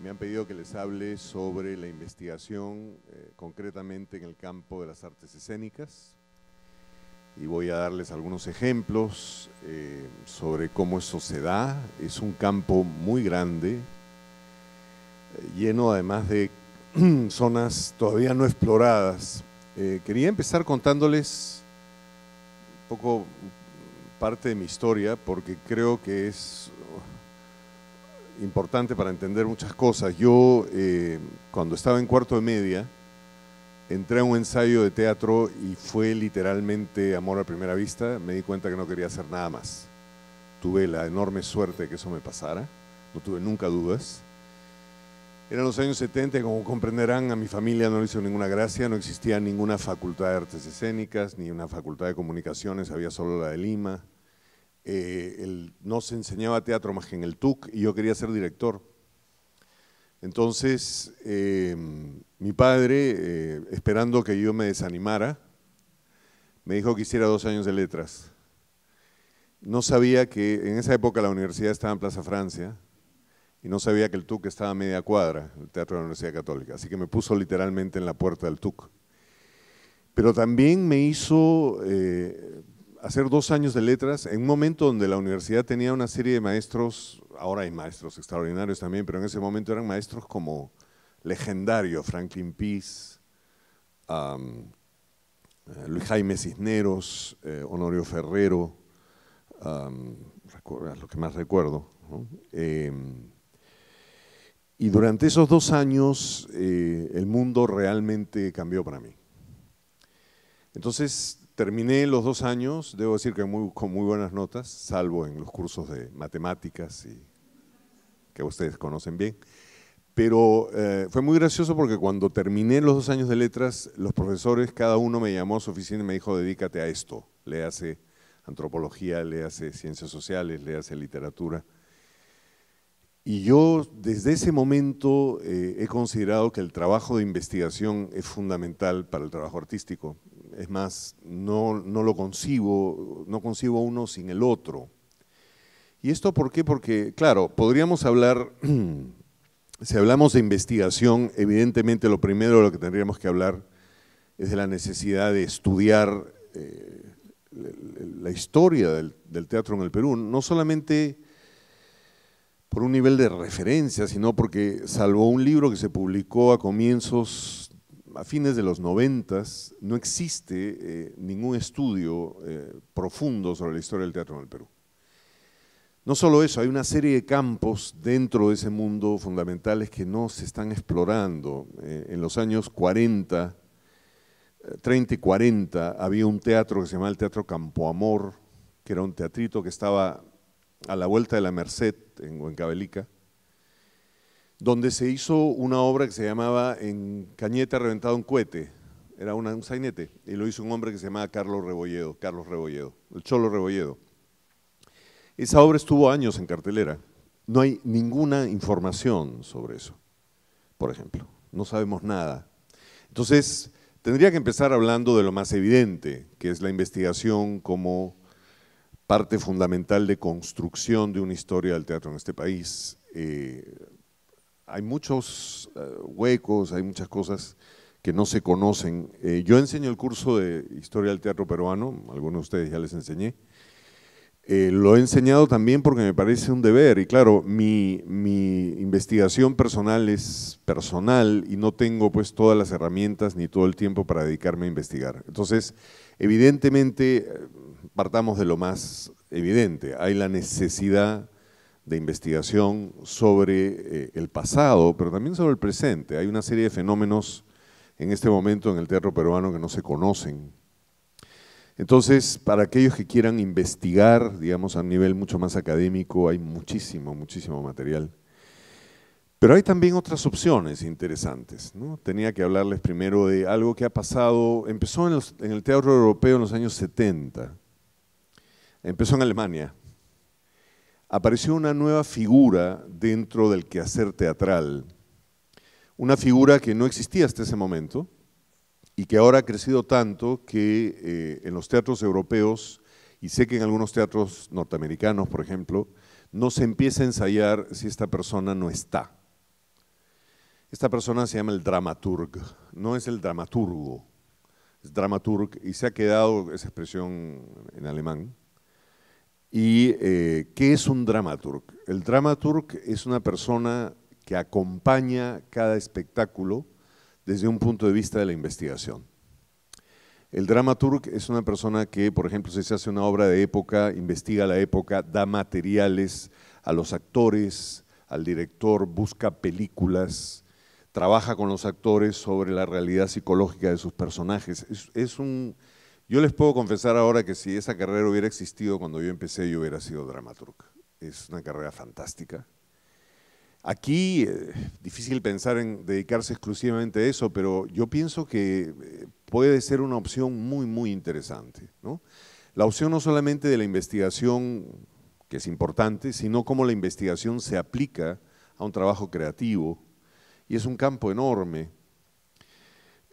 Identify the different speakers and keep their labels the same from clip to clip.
Speaker 1: Me han pedido que les hable sobre la investigación, concretamente en el campo de las artes escénicas, y voy a darles algunos ejemplos sobre cómo eso se da. Es un campo muy grande, lleno además de zonas todavía no exploradas. Quería empezar contándoles un poco parte de mi historia, porque creo que es importante para entender muchas cosas. Yo, cuando estaba en cuarto de media, entré a un ensayo de teatro y fue literalmente amor a primera vista. Me di cuenta que no quería hacer nada más. Tuve la enorme suerte de que eso me pasara, no tuve nunca dudas. Eran los años 70, como comprenderán, a mi familia no le hizo ninguna gracia, no existía ninguna facultad de artes escénicas, ni una facultad de comunicaciones, había solo la de Lima. No se enseñaba teatro más que en el TUC y yo quería ser director. Entonces, mi padre, esperando que yo me desanimara, me dijo que hiciera 2 años de letras. No sabía que en esa época la universidad estaba en Plaza Francia y no sabía que el TUC estaba a media cuadra, el Teatro de la Universidad Católica, así que me puso literalmente en la puerta del TUC. Pero también me hizo hacer 2 años de letras en un momento donde la universidad tenía una serie de maestros. Ahora hay maestros extraordinarios también, pero en ese momento eran maestros como legendarios: Franklin Pease, Luis Jaime Cisneros, Honorio Ferrero, lo que más recuerdo, ¿no? Y durante esos 2 años el mundo realmente cambió para mí. Entonces terminé los 2 años, debo decir que con muy buenas notas, salvo en los cursos de matemáticas que ustedes conocen bien. Pero fue muy gracioso porque cuando terminé los 2 años de letras, los profesores, cada uno me llamó a su oficina y me dijo: dedícate a esto, léase antropología, léase ciencias sociales, léase literatura. Y yo desde ese momento he considerado que el trabajo de investigación es fundamental para el trabajo artístico. Es más, no concibo uno sin el otro. ¿Y esto por qué? Porque, claro, podríamos hablar, si hablamos de investigación, evidentemente lo primero de lo que tendríamos que hablar es de la necesidad de estudiar la historia del teatro en el Perú, no solamente por un nivel de referencia, sino porque, salvo un libro que se publicó a fines de los 90, no existe ningún estudio profundo sobre la historia del teatro en el Perú. No solo eso, hay una serie de campos dentro de ese mundo fundamentales que no se están explorando. En los años 30 y 40, había un teatro que se llamaba el Teatro Campo Amor, que era un teatrito que estaba a la vuelta de la Merced, en Huancavelica, donde se hizo una obra que se llamaba En Cañete ha reventado un cohete. Era un sainete, y lo hizo un hombre que se llamaba Carlos Rebolledo, el Cholo Rebolledo. Esa obra estuvo años en cartelera. No hay ninguna información sobre eso, por ejemplo. No sabemos nada. Entonces, tendría que empezar hablando de lo más evidente, que es la investigación como parte fundamental de construcción de una historia del teatro en este país. Hay muchos huecos, hay muchas cosas que no se conocen. Yo enseño el curso de Historia del Teatro Peruano, algunos de ustedes ya les enseñé. Lo he enseñado también porque me parece un deber, y claro, mi investigación personal es personal y no tengo pues todas las herramientas ni todo el tiempo para dedicarme a investigar. Entonces, evidentemente, partamos de lo más evidente: hay la necesidad de investigación sobre el pasado, pero también sobre el presente. Hay una serie de fenómenos en este momento en el teatro peruano que no se conocen. Entonces, para aquellos que quieran investigar, digamos, a un nivel mucho más académico, hay muchísimo material. Pero hay también otras opciones interesantes, ¿no? Tenía que hablarles primero de algo que ha pasado, empezó en el teatro europeo en los años 70, empezó en Alemania. Apareció una nueva figura dentro del quehacer teatral, una figura que no existía hasta ese momento y que ahora ha crecido tanto que en los teatros europeos, y sé que en algunos teatros norteamericanos, por ejemplo, no se empieza a ensayar si esta persona no está. Esta persona se llama el dramaturg, no es el dramaturgo, es dramaturg y se ha quedado esa expresión en alemán. ¿Y qué es un dramaturg? El dramaturg es una persona que acompaña cada espectáculo desde un punto de vista de la investigación. El dramaturg es una persona que, por ejemplo, si se hace una obra de época, investiga la época, da materiales a los actores, al director, busca películas, trabaja con los actores sobre la realidad psicológica de sus personajes. Yo les puedo confesar ahora que si esa carrera hubiera existido cuando yo empecé, yo hubiera sido dramaturg. Es una carrera fantástica. Aquí, difícil pensar en dedicarse exclusivamente a eso, pero yo pienso que puede ser una opción muy, muy interesante, ¿no? La opción no solamente de la investigación, que es importante, sino cómo la investigación se aplica a un trabajo creativo, y es un campo enorme,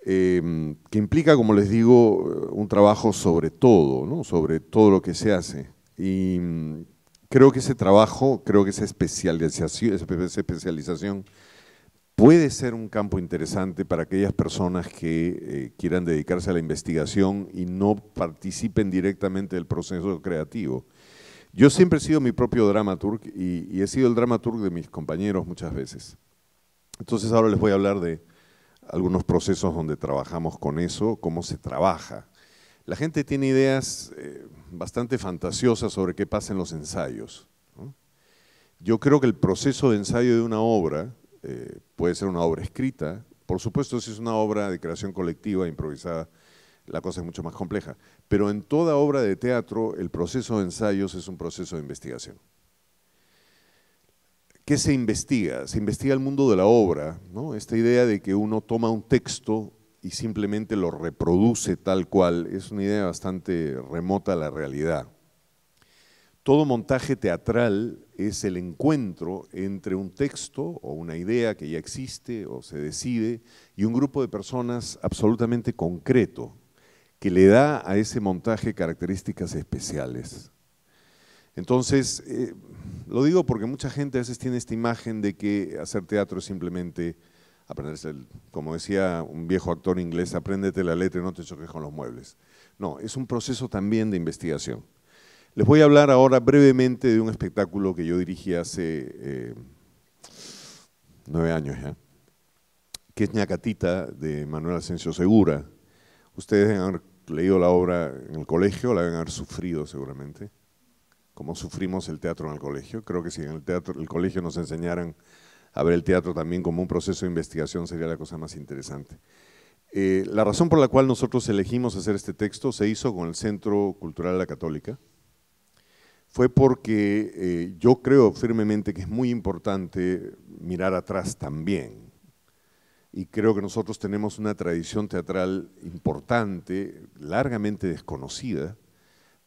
Speaker 1: que implica, como les digo, un trabajo sobre todo, ¿no? Sobre todo lo que se hace. Y creo que ese trabajo, creo que esa especialización puede ser un campo interesante para aquellas personas que quieran dedicarse a la investigación y no participen directamente del proceso creativo. Yo siempre he sido mi propio dramaturg y he sido el dramaturg de mis compañeros muchas veces. Entonces ahora les voy a hablar de algunos procesos donde trabajamos con eso, cómo se trabaja. La gente tiene ideas bastante fantasiosas sobre qué pasa en los ensayos, ¿no? Yo creo que el proceso de ensayo de una obra puede ser una obra escrita, por supuesto si es una obra de creación colectiva, improvisada, la cosa es mucho más compleja, pero en toda obra de teatro el proceso de ensayos es un proceso de investigación. ¿Qué se investiga? Se investiga el mundo de la obra, ¿no? Esta idea de que uno toma un texto y simplemente lo reproduce tal cual es una idea bastante remota a la realidad. Todo montaje teatral es el encuentro entre un texto o una idea que ya existe o se decide y un grupo de personas absolutamente concreto que le da a ese montaje características especiales. Entonces, lo digo porque mucha gente a veces tiene esta imagen de que hacer teatro es simplemente aprenderse, como decía un viejo actor inglés, apréndete la letra y no te choques con los muebles. No, es un proceso también de investigación. Les voy a hablar ahora brevemente de un espectáculo que yo dirigí hace 9 años ya, que es Ñacatita, de Manuel Asensio Segura. Ustedes deben haber leído la obra en el colegio, la deben haber sufrido seguramente, como sufrimos el teatro en el colegio. Creo que si en el colegio nos enseñaran a ver el teatro también como un proceso de investigación sería la cosa más interesante. La razón por la cual nosotros elegimos hacer este texto se hizo con el Centro Cultural La Católica. Fue porque yo creo firmemente que es muy importante mirar atrás también. Y creo que nosotros tenemos una tradición teatral importante, largamente desconocida,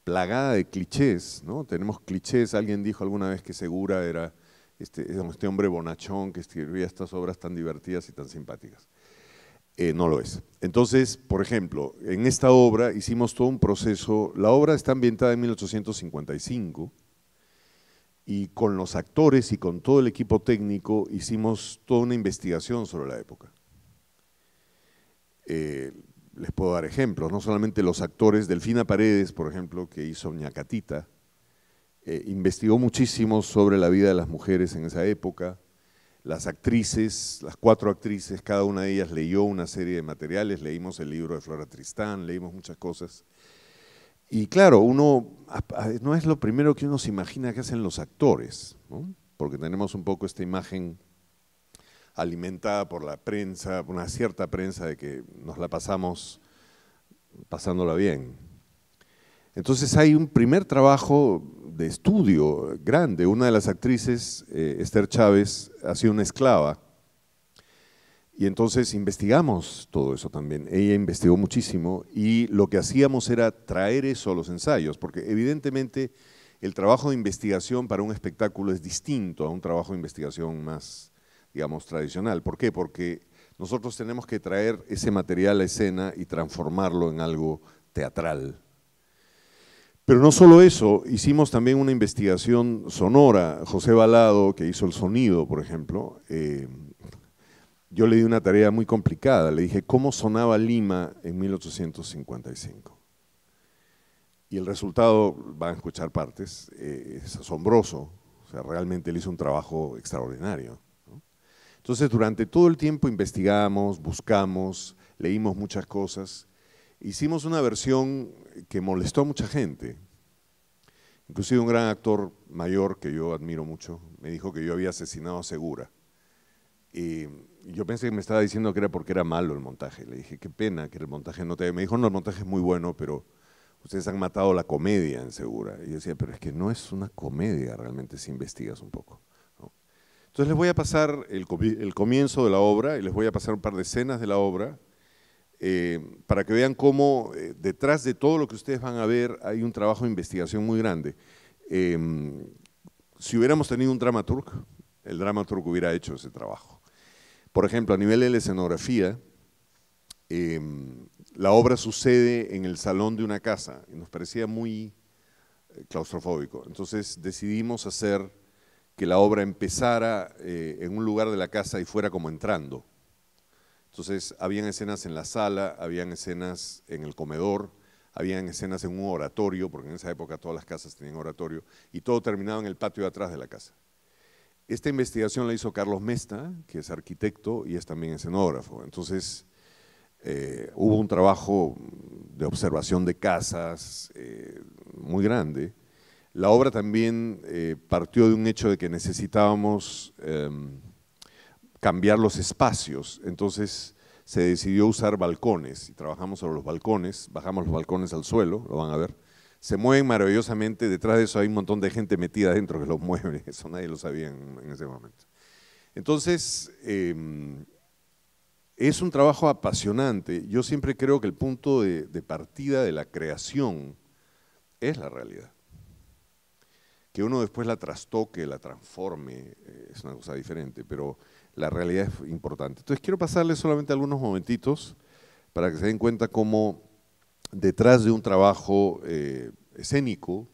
Speaker 1: plagada de clichés, ¿no? Tenemos clichés. Alguien dijo alguna vez que Segura era este hombre bonachón que escribía estas obras tan divertidas y tan simpáticas. No lo es. Entonces, por ejemplo, en esta obra hicimos todo un proceso. La obra está ambientada en 1855 y con los actores y con todo el equipo técnico hicimos toda una investigación sobre la época. Les puedo dar ejemplos, no solamente los actores. Delfina Paredes, por ejemplo, que hizo Ñacatita, investigó muchísimo sobre la vida de las mujeres en esa época. Las actrices, las 4 actrices, cada una de ellas leyó una serie de materiales, leímos el libro de Flora Tristán, leímos muchas cosas. Y claro, no es lo primero que uno se imagina que hacen los actores, ¿no? Porque tenemos un poco esta imagen alimentada por la prensa, por una cierta prensa de que nos la pasamos pasándola bien. Entonces hay un primer trabajo de estudio grande. Una de las actrices, Esther Chávez, ha sido una esclava y entonces investigamos todo eso también. Ella investigó muchísimo y lo que hacíamos era traer eso a los ensayos, porque evidentemente el trabajo de investigación para un espectáculo es distinto a un trabajo de investigación más, digamos, tradicional. ¿Por qué? Porque nosotros tenemos que traer ese material a escena y transformarlo en algo teatral. Pero no solo eso, hicimos también una investigación sonora. José Balado, que hizo el sonido, por ejemplo, yo le di una tarea muy complicada. Le dije, ¿cómo sonaba Lima en 1855? Y el resultado, van a escuchar partes, es asombroso. O sea, realmente él hizo un trabajo extraordinario, ¿no? Entonces, durante todo el tiempo investigamos, buscamos, leímos muchas cosas. Hicimos una versión que molestó a mucha gente. Inclusive un gran actor mayor que yo admiro mucho me dijo que yo había asesinado a Segura. Y yo pensé que me estaba diciendo que era porque era malo el montaje. Le dije, qué pena que el montaje no te... Me dijo, no, el montaje es muy bueno, pero ustedes han matado la comedia en Segura. Y yo decía, pero es que no es una comedia realmente si investigas un poco, ¿no? Entonces les voy a pasar el comienzo de la obra y les voy a pasar un par de escenas de la obra para que vean cómo detrás de todo lo que ustedes van a ver hay un trabajo de investigación muy grande. Si hubiéramos tenido un dramaturg, el dramaturg hubiera hecho ese trabajo. Por ejemplo, a nivel de la escenografía, la obra sucede en el salón de una casa y nos parecía muy claustrofóbico. Entonces decidimos hacer que la obra empezara en un lugar de la casa y fuera como entrando. Entonces habían escenas en la sala, habían escenas en el comedor, habían escenas en un oratorio, porque en esa época todas las casas tenían oratorio, y todo terminaba en el patio de atrás de la casa. Esta investigación la hizo Carlos Mesta, que es arquitecto y es también escenógrafo. Entonces, hubo un trabajo de observación de casas muy grande. La obra también partió de un hecho de que necesitábamos cambiar los espacios. Entonces, se decidió usar balcones y trabajamos sobre los balcones, bajamos los balcones al suelo, lo van a ver. Se mueven maravillosamente, detrás de eso hay un montón de gente metida adentro que los mueve, eso nadie lo sabía en ese momento. Entonces, es un trabajo apasionante. Yo siempre creo que el punto de partida de la creación es la realidad. Que uno después la trastoque, la transforme, es una cosa diferente, pero la realidad es importante. Entonces quiero pasarles solamente algunos momentitos para que se den cuenta cómo detrás de un trabajo escénico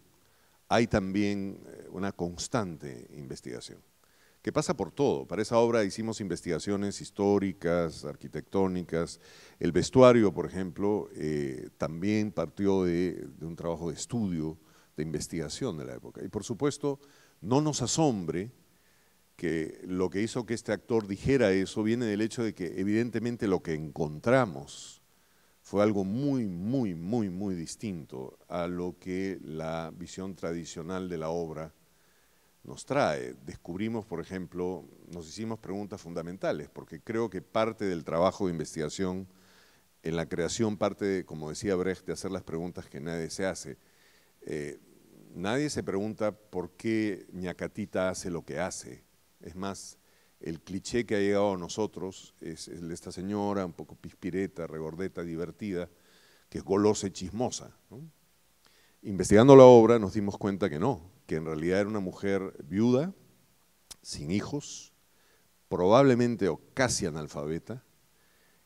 Speaker 1: hay también una constante investigación, que pasa por todo. Para esa obra hicimos investigaciones históricas, arquitectónicas. El vestuario, por ejemplo, también partió de un trabajo de estudio, de investigación de la época. Y por supuesto, no nos asombre que lo que hizo que este actor dijera eso viene del hecho de que evidentemente lo que encontramos fue algo muy distinto a lo que la visión tradicional de la obra nos trae. Descubrimos, por ejemplo, nos hicimos preguntas fundamentales, porque creo que parte del trabajo de investigación en la creación parte, como decía Brecht, de hacer las preguntas que nadie se hace. Nadie se pregunta por qué Ñacatita hace lo que hace. Es más, el cliché que ha llegado a nosotros es el de esta señora, un poco pispireta, regordeta, divertida, que es golosa y chismosa, ¿no? Investigando la obra nos dimos cuenta que no, que en realidad era una mujer viuda, sin hijos, probablemente o casi analfabeta,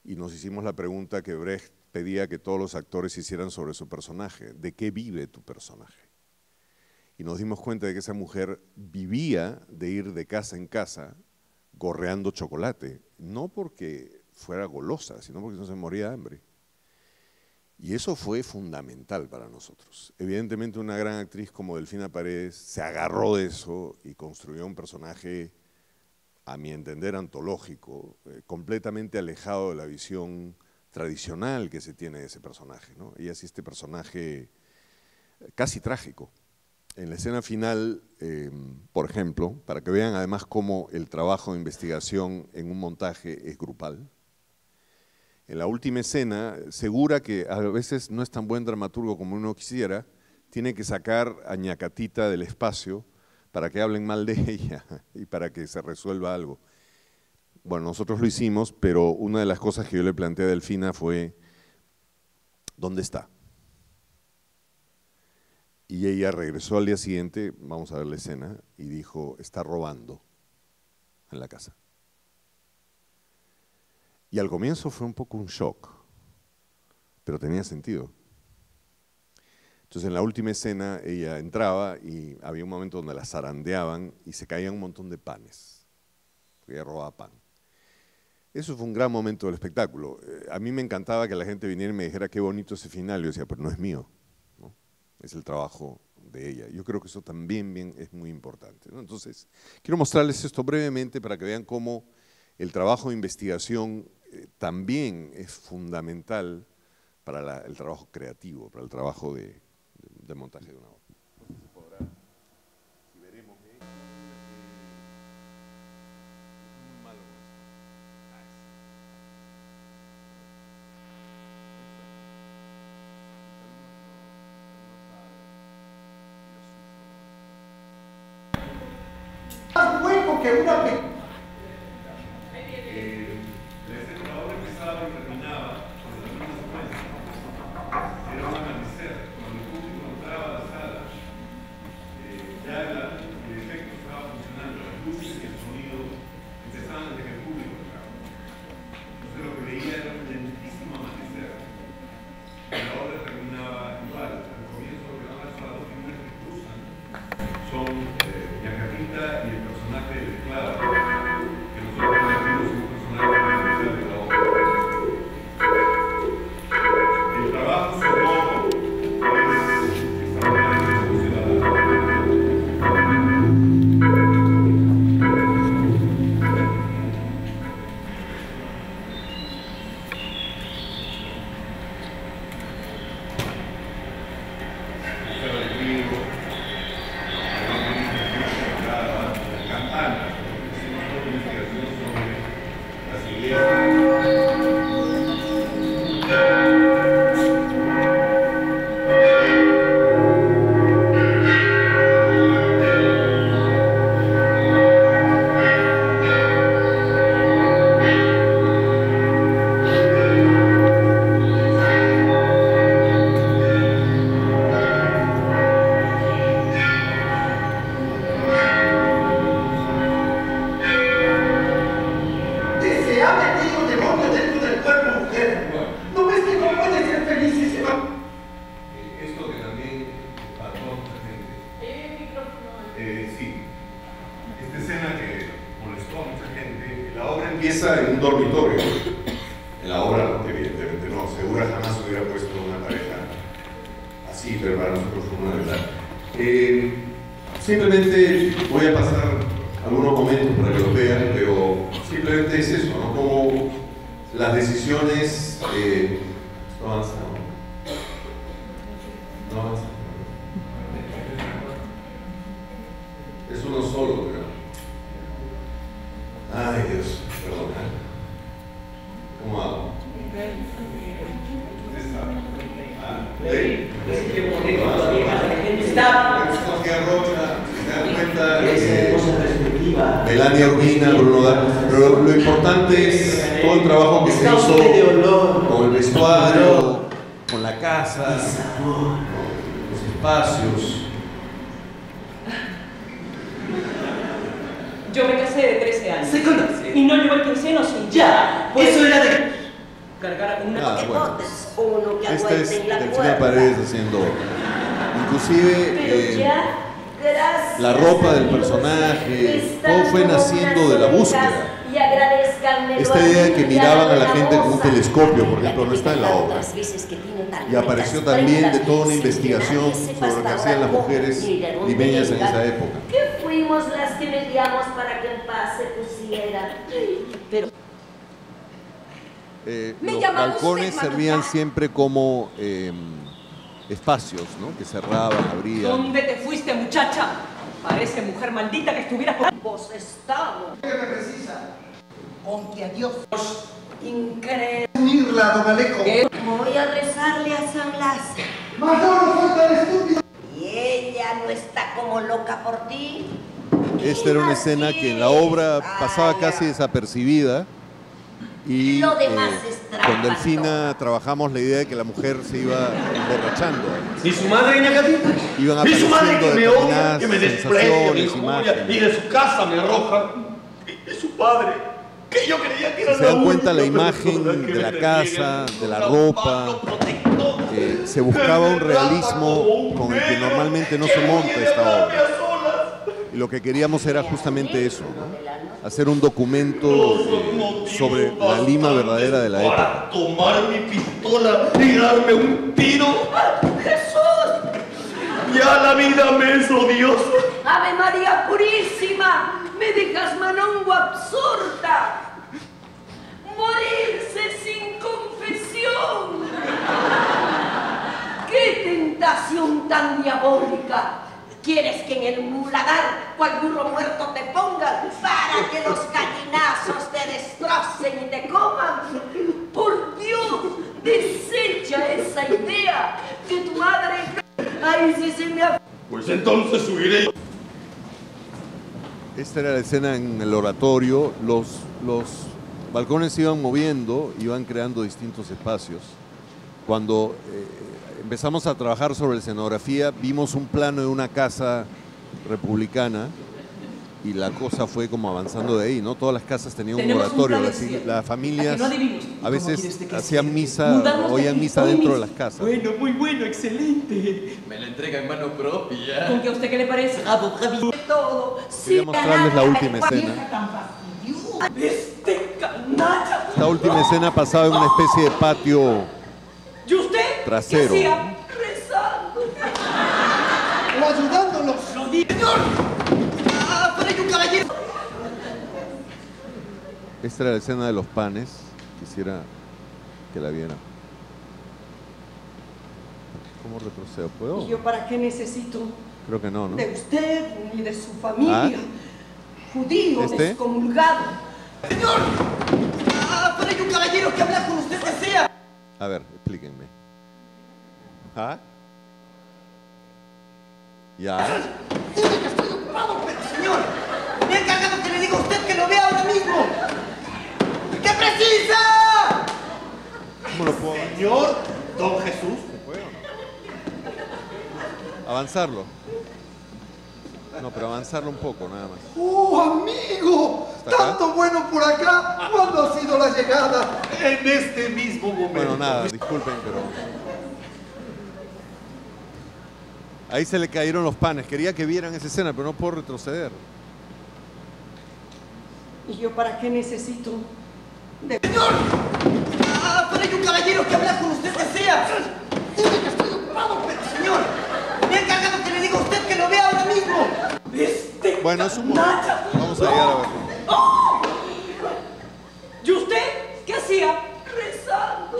Speaker 1: y nos hicimos la pregunta que Brecht pedía que todos los actores hicieran sobre su personaje: ¿de qué vive tu personaje? Y nos dimos cuenta de que esa mujer vivía de ir de casa en casa gorreando chocolate, no porque fuera golosa, sino porque no se moría de hambre. Y eso fue fundamental para nosotros. Evidentemente una gran actriz como Delfina Paredes se agarró de eso y construyó un personaje, a mi entender, antológico, completamente alejado de la visión tradicional que se tiene de ese personaje, ¿no? Ella hace este personaje casi trágico. En la escena final, por ejemplo, para que vean además cómo el trabajo de investigación en un montaje es grupal, en la última escena, Segura, que a veces no es tan buen dramaturgo como uno quisiera, tiene que sacar a Ñacatita del espacio para que hablen mal de ella y para que se resuelva algo. Bueno, nosotros lo hicimos, pero una de las cosas que yo le planteé a Delfina fue: ¿dónde está? Y ella regresó al día siguiente, vamos a ver la escena, y dijo: está robando en la casa. Y al comienzo fue un poco un shock, pero tenía sentido. Entonces en la última escena ella entraba y había un momento donde la zarandeaban y se caían un montón de panes, porque ella robaba pan. Eso fue un gran momento del espectáculo. A mí me encantaba que la gente viniera y me dijera qué bonito ese final. Yo decía, pero no es mío, ¿no? Es el trabajo de ella. Yo creo que eso también es muy importante, ¿no? Entonces, quiero mostrarles esto brevemente para que vean cómo el trabajo de investigación también es fundamental para el trabajo creativo, para el trabajo de montaje de una obra.
Speaker 2: Más hueco que una
Speaker 1: la obra empezaba y terminaba con la misma secuencia. Era un amanecer. Cuando el público entraba a la sala, ya el efecto estaba funcionando, las luces y el sonido empezaban desde que el público entraba. Entonces lo que veía era un lentísimo amanecer. La obra terminaba igual. Al comienzo lo que van a las dos figuras que cruzan son Yacarita y el personaje de Clara, que nosotros conocimos un personaje especial de la obra. El trabajo sonoro es extraordinariamente funcional. Empieza en un dormitorio. En la obra, evidentemente no, Segura jamás hubiera puesto una pareja así, pero para nosotros fue una verdad. Simplemente voy a pasar algunos momentos para que lo vean, pero simplemente es eso, ¿no? Como las decisiones no avanzan, no avanzan. Es uno solo, creo. Ay, Dios. Perdón, ¿cómo hago? Melania Urbina, Bruno Dar. Pero lo importante es todo el trabajo que se hizo con el vestuario, con la casa, los espacios.
Speaker 3: Yo me casé de 13 años. Y no llegó el quinceno sin ya.
Speaker 2: Eso era de
Speaker 3: cargar con una.
Speaker 1: Nada, bueno. Esta es Delfina Paredes haciendo, inclusive la ropa del personaje, todo fue naciendo de la búsqueda. Esta idea de que miraban a la gente con un telescopio, por ejemplo, no está en la obra. Y apareció también de toda una investigación sobre lo que hacían las mujeres limeñas en esa época.
Speaker 4: Que fuimos las que mediamos para que en paz se pusiera. Pero
Speaker 1: los balcones servían siempre como espacios, ¿no? Que cerraban, abrían.
Speaker 3: ¿Dónde te fuiste, muchacha? Parece mujer maldita que estuviera por
Speaker 4: vos estado.
Speaker 2: ¿Qué me precisa? Ponte a Dios.
Speaker 4: Increíble.
Speaker 2: Unirla, don Alejo.
Speaker 4: Voy a rezarle a San Lázaro.
Speaker 2: Mayor falta de estúpido.
Speaker 4: Y ella no está como loca por ti.
Speaker 1: Esta era una escena que en la obra pasaba casi desapercibida. Y con Delfina trabajamos la idea de que la mujer se iba emborrachando.
Speaker 5: ¿Y su madre, Ñacatita?
Speaker 1: Iban
Speaker 5: ¿Y su madre que me odia,
Speaker 1: determinadas
Speaker 5: que me desprecia, me
Speaker 1: sensaciones,
Speaker 5: injuria
Speaker 1: imágenes.
Speaker 5: y de su casa me arroja? ¿Y su padre? Que yo creía que era
Speaker 1: Si se dan
Speaker 5: la
Speaker 1: cuenta, la
Speaker 5: única
Speaker 1: imagen
Speaker 5: persona que
Speaker 1: de la
Speaker 5: me
Speaker 1: casa,
Speaker 5: tenía,
Speaker 1: de la
Speaker 5: un
Speaker 1: ropa,
Speaker 5: zapato protector,
Speaker 1: se buscaba un
Speaker 5: que me trata
Speaker 1: realismo
Speaker 5: como un
Speaker 1: con el que
Speaker 5: negro,
Speaker 1: normalmente no
Speaker 5: que
Speaker 1: se monta
Speaker 5: quiere
Speaker 1: esta
Speaker 5: hablarme
Speaker 1: obra.
Speaker 5: a solas.
Speaker 1: Y lo que queríamos era justamente eso, ¿no? Hacer un documento sobre la Lima verdadera de la época.
Speaker 5: Para tomar mi pistola y darme un tiro.
Speaker 4: ¡Jesús!
Speaker 5: Ya la vida me es odiosa.
Speaker 4: ¡Ave María Purísima! ¡Me dejas manongo absurda! ¡Morirse sin confesión! ¡Qué tentación tan diabólica! ¿Quieres que en el muladar cual burro muerto te pongan para que los gallinazos te destrocen y te coman? ¡Por Dios! ¡Desecha esa idea! ¡Que tu madre... ¡Ay, sí se me ha...
Speaker 5: Pues entonces subiré.
Speaker 1: Esta era la escena en el oratorio. Los balcones se iban moviendo, iban creando distintos espacios. Cuando empezamos a trabajar sobre la escenografía, vimos un plano de una casa republicana y la cosa fue como avanzando de ahí, ¿no? Todas las casas tenían un oratorio, las familias a veces hacían misa, oían misa dentro de las casas.
Speaker 3: Bueno, muy bueno, excelente.
Speaker 6: Me la entrega en mano propia.
Speaker 3: ¿Con qué a usted qué le parece?
Speaker 4: todo!
Speaker 1: Quería mostrarles la última escena.
Speaker 3: ¡Este canalla!
Speaker 1: Esta última escena pasaba en una especie de patio
Speaker 3: ¿Y usted?
Speaker 1: trasero.
Speaker 3: ¿Qué hacía?
Speaker 4: Rezando.
Speaker 2: O ayudándolos.
Speaker 3: Lo di...
Speaker 2: ¡Señor! ¡Ah, pero hay un caballero!
Speaker 1: Esta era la escena de los panes. Quisiera que la vieran. ¿Cómo retrocedo? ¿Puedo?
Speaker 3: ¿Y yo para qué necesito
Speaker 1: Creo que no, ¿no?
Speaker 3: de usted ni de su familia?
Speaker 1: ¿Ah?
Speaker 3: Judío
Speaker 1: ¿Este?
Speaker 3: excomulgado.
Speaker 2: ¡Señor! ¡Ah, pero hay un caballero que habla con usted, desea!
Speaker 1: A ver, explíquenme. ¿Ah? ¿Ya?
Speaker 2: Dile que estoy ocupado, pero señor, me ha encargado que le diga a usted que lo vea ahora mismo. ¿Qué precisa?
Speaker 1: ¿Cómo lo puedo
Speaker 5: Señor Don Jesús.
Speaker 1: avanzarlo? No, pero avanzarlo un poco, nada más.
Speaker 2: ¡Oh, amigo!
Speaker 1: ¿Está acá?
Speaker 2: ¡Tanto bueno por acá! ¿Cuándo ha sido la llegada?
Speaker 5: En este mismo momento.
Speaker 1: Bueno, nada, disculpen, pero... Ahí se le cayeron los panes. Quería que vieran esa escena, pero no puedo retroceder.
Speaker 3: ¿Y yo para qué necesito de...
Speaker 2: ¡Señor! ¡Ah, pero hay un caballero que habla con usted, desea! Dile que estoy ocupado, pero señor, me ha encargado que le diga a usted que lo vea ahora mismo.
Speaker 3: Este
Speaker 1: Bueno, es un...
Speaker 3: canalla?
Speaker 1: Vamos a llegar a verlo.
Speaker 3: ¡Oh! ¿Y usted qué hacía?
Speaker 4: Rezando.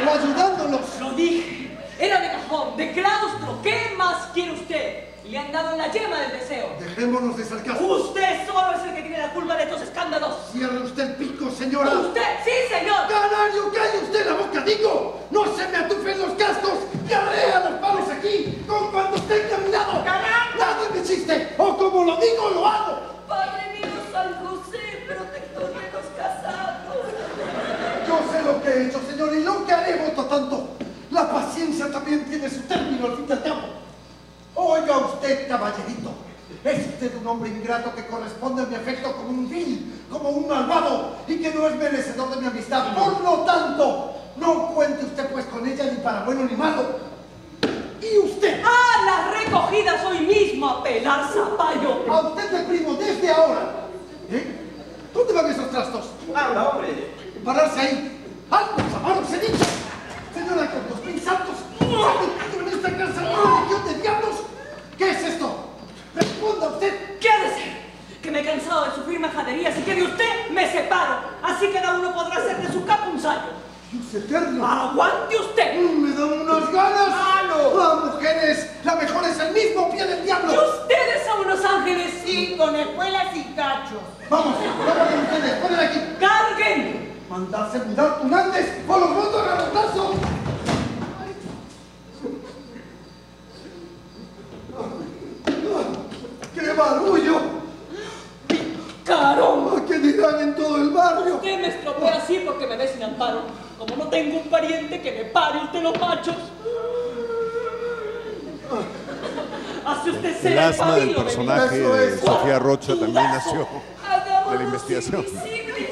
Speaker 2: O ayudándolos.
Speaker 3: Lo dije. Era de cajón, de claustro. ¿Qué más quiere usted? Le han dado en la yema del deseo.
Speaker 2: Dejémonos de sarcasmo.
Speaker 3: Usted solo es el que tiene la culpa de estos escándalos.
Speaker 2: Cierre usted el pico, señora.
Speaker 3: ¿Usted? Sí, señor.
Speaker 2: ¡Canario, calle usted la boca, digo! ¡No se me atufen los cascos! ¡Que arrea los palos aquí! ¡Con cuando esté encaminado!
Speaker 3: ¡Canario!
Speaker 2: ¡Nadie me chiste! ¡O como lo digo, lo hago!
Speaker 4: Padre mío San José, protector de los casados.
Speaker 2: Yo sé lo que he hecho, señor, y lo que haré, voto tanto. La paciencia también tiene su término al fin del cabo. Oiga usted, caballerito. Es usted un hombre ingrato que corresponde a mi afecto como un vil, como un malvado, y que no es merecedor de mi amistad. Por lo tanto, no cuente usted pues con ella ni para bueno ni malo. Y usted,
Speaker 3: ¡Ah, las recogidas hoy mismo a pelar zapallo!
Speaker 2: a usted le primo desde ahora. ¿Dónde van esos trastos?
Speaker 5: ¡Anda, hombre!
Speaker 2: Pararse ahí. ¡Altos, amaros, he dicho! Señora, con 2000 santos, ¿se ha metido en esta casa una legión de diablos? ¿Qué es esto? Responda usted.
Speaker 3: ¿Qué ha de ser? Que me he cansado de sufrir majaderías y que de usted me separo. Así cada uno podrá hacer de su capa un sayo.
Speaker 2: Dios eterno.
Speaker 3: ¡Aguante usted!
Speaker 2: Me dan unas ganas.
Speaker 3: ¡Malo!
Speaker 2: ¡Ah, mujeres! La mejor es el mismo pie del
Speaker 3: ¡Y
Speaker 2: diablo.
Speaker 3: ustedes son unos ángeles!
Speaker 4: Y con espuelas y cachos.
Speaker 2: Vamos, vámonos ustedes, ponen aquí.
Speaker 3: ¡Carguen!
Speaker 2: Mandarse mudar tunantes o los mando a garrotazo. ¡Qué barullo!
Speaker 3: ¡Carón!
Speaker 2: ¿Qué dirán en todo el barrio?
Speaker 3: Usted me estropea así porque me ve sin amparo. Como no tengo un pariente que me pare usted los machos. Hace usted ser
Speaker 1: El asma del
Speaker 3: pabilo de
Speaker 1: personaje
Speaker 2: Eso
Speaker 1: de
Speaker 2: es.
Speaker 1: Sofía Rocha también nació
Speaker 4: Hagámonos
Speaker 1: de la investigación.
Speaker 4: invisibles.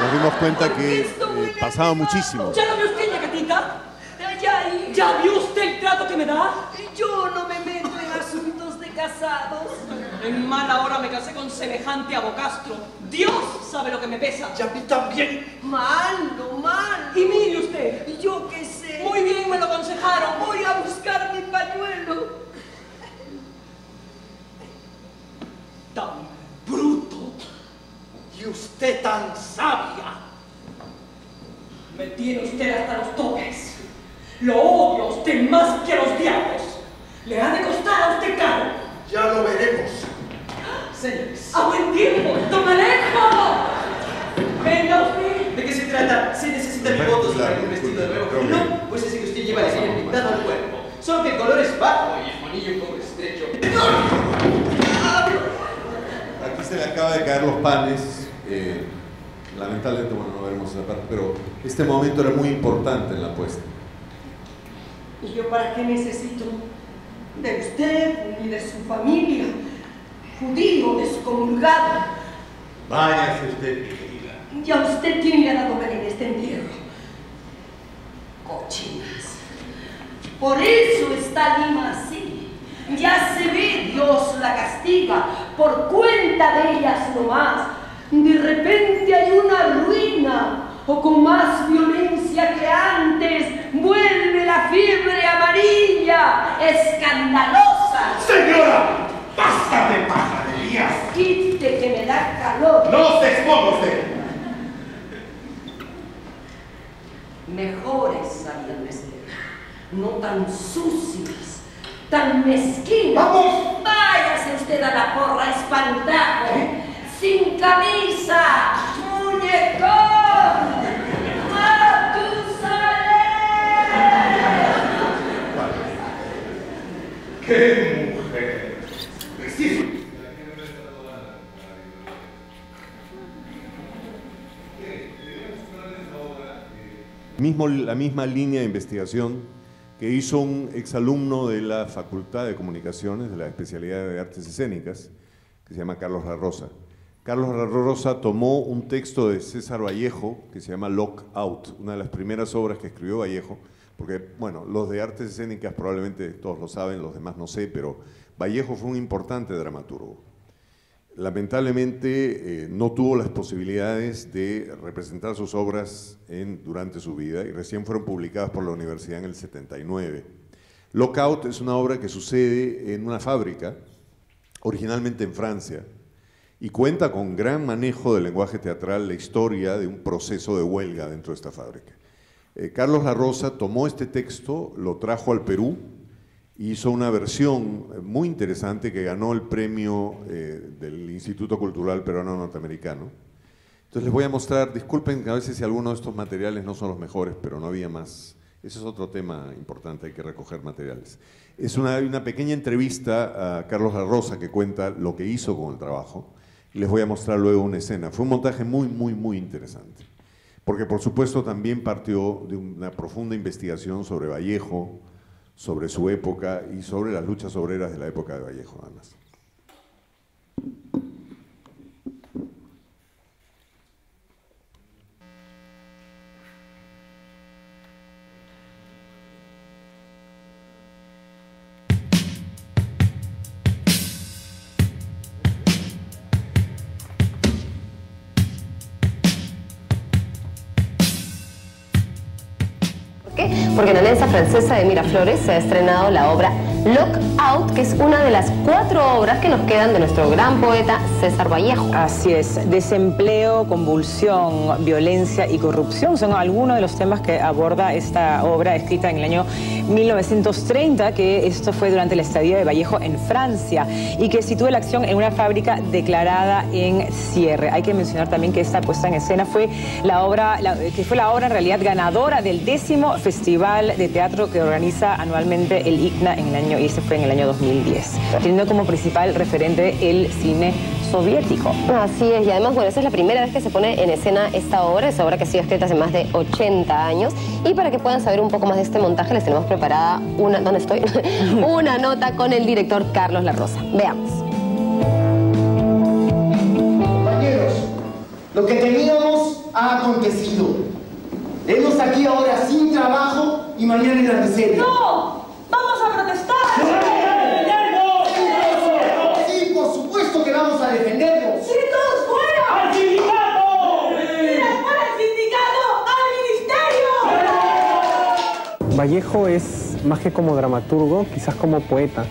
Speaker 1: Nos dimos cuenta que pasaba muchísimo.
Speaker 3: ¿Ya lo vio usted, ñacatita?
Speaker 4: Ya,
Speaker 3: ¿Ya vio usted el trato que me da?
Speaker 4: yo no me meto en asuntos de casados.
Speaker 3: En mala hora me casé con semejante abocastro. Dios ¿Sabe lo que me pesa?
Speaker 2: Y a mí también.
Speaker 4: Malo, malo.
Speaker 3: Y mire usted.
Speaker 4: Yo qué sé.
Speaker 3: Muy bien me lo aconsejaron.
Speaker 4: Voy a buscar mi pañuelo.
Speaker 3: Tan bruto.
Speaker 2: Y usted tan sabia.
Speaker 3: Me tiene usted hasta los topes. Lo odio a usted más que a los diablos. Le ha de costar a usted caro.
Speaker 2: Ya lo veremos.
Speaker 3: Señores, a buen tiempo, don Alejo. Venga usted.
Speaker 6: ¿De qué se trata? ¿Se necesita mi voto para algún vestido de nuevo? No, pues ese que usted lleva le sigue pintado al cuerpo. Solo que el color es bajo y el monillo un poco estrecho.
Speaker 1: Aquí se le acaba de caer los panes. Lamentablemente, bueno, no veremos esa parte, pero este momento era muy importante en la apuesta.
Speaker 4: ¿Y yo para qué necesito? De usted y de su familia. Judío descomulgado.
Speaker 5: Váyase usted, mi querida.
Speaker 4: ¿Y a usted quién le ha dado ver en este entierro? Cochinas. Por eso está Lima así. Ya se ve, Dios la castiga por cuenta de ellas nomás. De repente hay una ruina, o con más violencia que antes, vuelve la fiebre amarilla, escandalosa.
Speaker 5: ¡Señora! ¡Basta de pajarerías!
Speaker 4: Quite que me da calor.
Speaker 5: ¡No se exponga usted!
Speaker 4: Mejores sabían de ser, no tan sucias, tan mezquinas.
Speaker 2: ¡Vamos!
Speaker 4: Váyase usted a la porra, espantajo, sin camisa, muñecón, Matusalén.
Speaker 5: ¡Qué mujer! Preciso.
Speaker 1: La misma línea de investigación que hizo un exalumno de la Facultad de Comunicaciones, de la especialidad de Artes Escénicas, que se llama Carlos La Rosa. Carlos La Rosa tomó un texto de César Vallejo que se llama Lock Out, una de las primeras obras que escribió Vallejo, porque, bueno, los de Artes Escénicas probablemente todos lo saben, los demás no sé, pero Vallejo fue un importante dramaturgo. Lamentablemente no tuvo las posibilidades de representar sus obras durante su vida y recién fueron publicadas por la universidad en el 79. Lockout es una obra que sucede en una fábrica, originalmente en Francia, y cuenta con gran manejo del lenguaje teatral la historia de un proceso de huelga dentro de esta fábrica. Carlos La Rosa tomó este texto, lo trajo al Perú, hizo una versión muy interesante que ganó el premio del Instituto Cultural Peruano Norteamericano. Entonces les voy a mostrar, disculpen que a veces si alguno de estos materiales no son los mejores, pero no había más. Ese es otro tema importante, hay que recoger materiales. Hay una pequeña entrevista a Carlos La Rosa que cuenta lo que hizo con el trabajo y les voy a mostrar luego una escena. Fue un montaje muy interesante, porque por supuesto también partió de una profunda investigación sobre Vallejo, sobre su época y sobre las luchas obreras de la época de Vallejo, además.
Speaker 7: Porque en la Alianza Francesa de Miraflores se ha estrenado la obra Lock Out, que es una de las 4 obras que nos quedan de nuestro gran poeta César Vallejo.
Speaker 8: Así es, desempleo, convulsión, violencia y corrupción son algunos de los temas que aborda esta obra escrita en el año 1930, que esto fue durante la estadía de Vallejo en Francia y que sitúa la acción en una fábrica declarada en cierre. Hay que mencionar también que esta puesta en escena fue la obra en realidad ganadora del 10º Festival de Teatro que organiza anualmente el ICNA en el año, y este fue en el año 2010, teniendo como principal referente el cine soviético.
Speaker 7: Así es, y además, bueno, esa es la primera vez que se pone en escena esta obra que ha sido escrita hace más de 80 años, y para que puedan saber un poco más de este montaje les tenemos preparada una nota con el director Carlos La Rosa. Veamos.
Speaker 9: Compañeros, lo que temíamos ha acontecido. Hemos aquí ahora sin trabajo y mañana en la miseria.
Speaker 3: ¡No! ¡Vamos a protestar!
Speaker 9: Sí, por supuesto que vamos a defendernos.
Speaker 3: ¡Sí, todos fuera!
Speaker 5: ¡Al sindicato!
Speaker 10: Vallejo es más que como dramaturgo, quizás como poeta.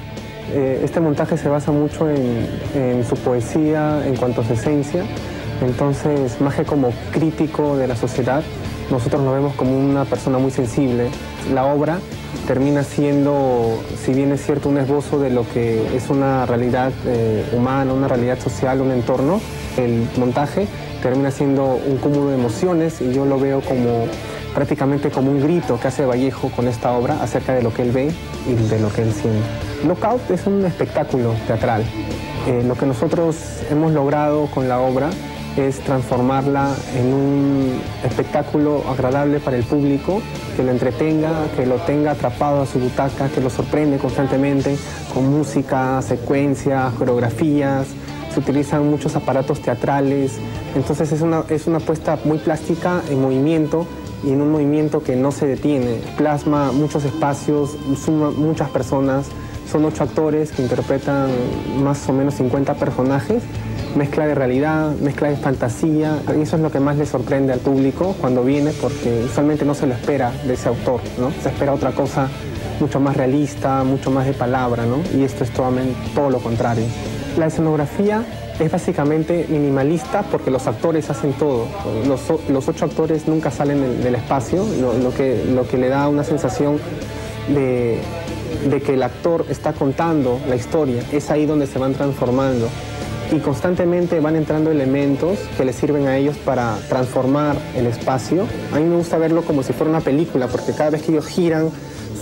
Speaker 10: Este montaje se basa mucho en su poesía en cuanto a su esencia. Entonces, más que como crítico de la sociedad, nosotros lo vemos como una persona muy sensible. La obra termina siendo, si bien es cierto, un esbozo de lo que es una realidad humana, una realidad social, un entorno. El montaje termina siendo un cúmulo de emociones y yo lo veo como prácticamente como un grito que hace Vallejo con esta obra acerca de lo que él ve y de lo que él siente. Lockout es un espectáculo teatral. Lo que nosotros hemos logrado con la obra es transformarla en un espectáculo agradable para el público, que lo entretenga, que lo tenga atrapado a su butaca, que lo sorprende constantemente con música, secuencias, coreografías. Se utilizan muchos aparatos teatrales, entonces es una puesta muy plástica en movimiento y en un movimiento que no se detiene. Plasma muchos espacios, suma muchas personas, son 8 actores que interpretan más o menos 50 personajes, mezcla de realidad, mezcla de fantasía, y eso es lo que más le sorprende al público cuando viene, porque usualmente no se lo espera de ese autor, ¿no? Se espera otra cosa mucho más realista, mucho más de palabra, ¿no? Y esto es todo lo contrario. La escenografía es básicamente minimalista porque los actores hacen todo. Los 8 actores nunca salen del espacio, lo que le da una sensación de que el actor está contando la historia. Es ahí donde se van transformando. Y constantemente van entrando elementos que les sirven a ellos para transformar el espacio. A mí me gusta verlo como si fuera una película, porque cada vez que ellos giran,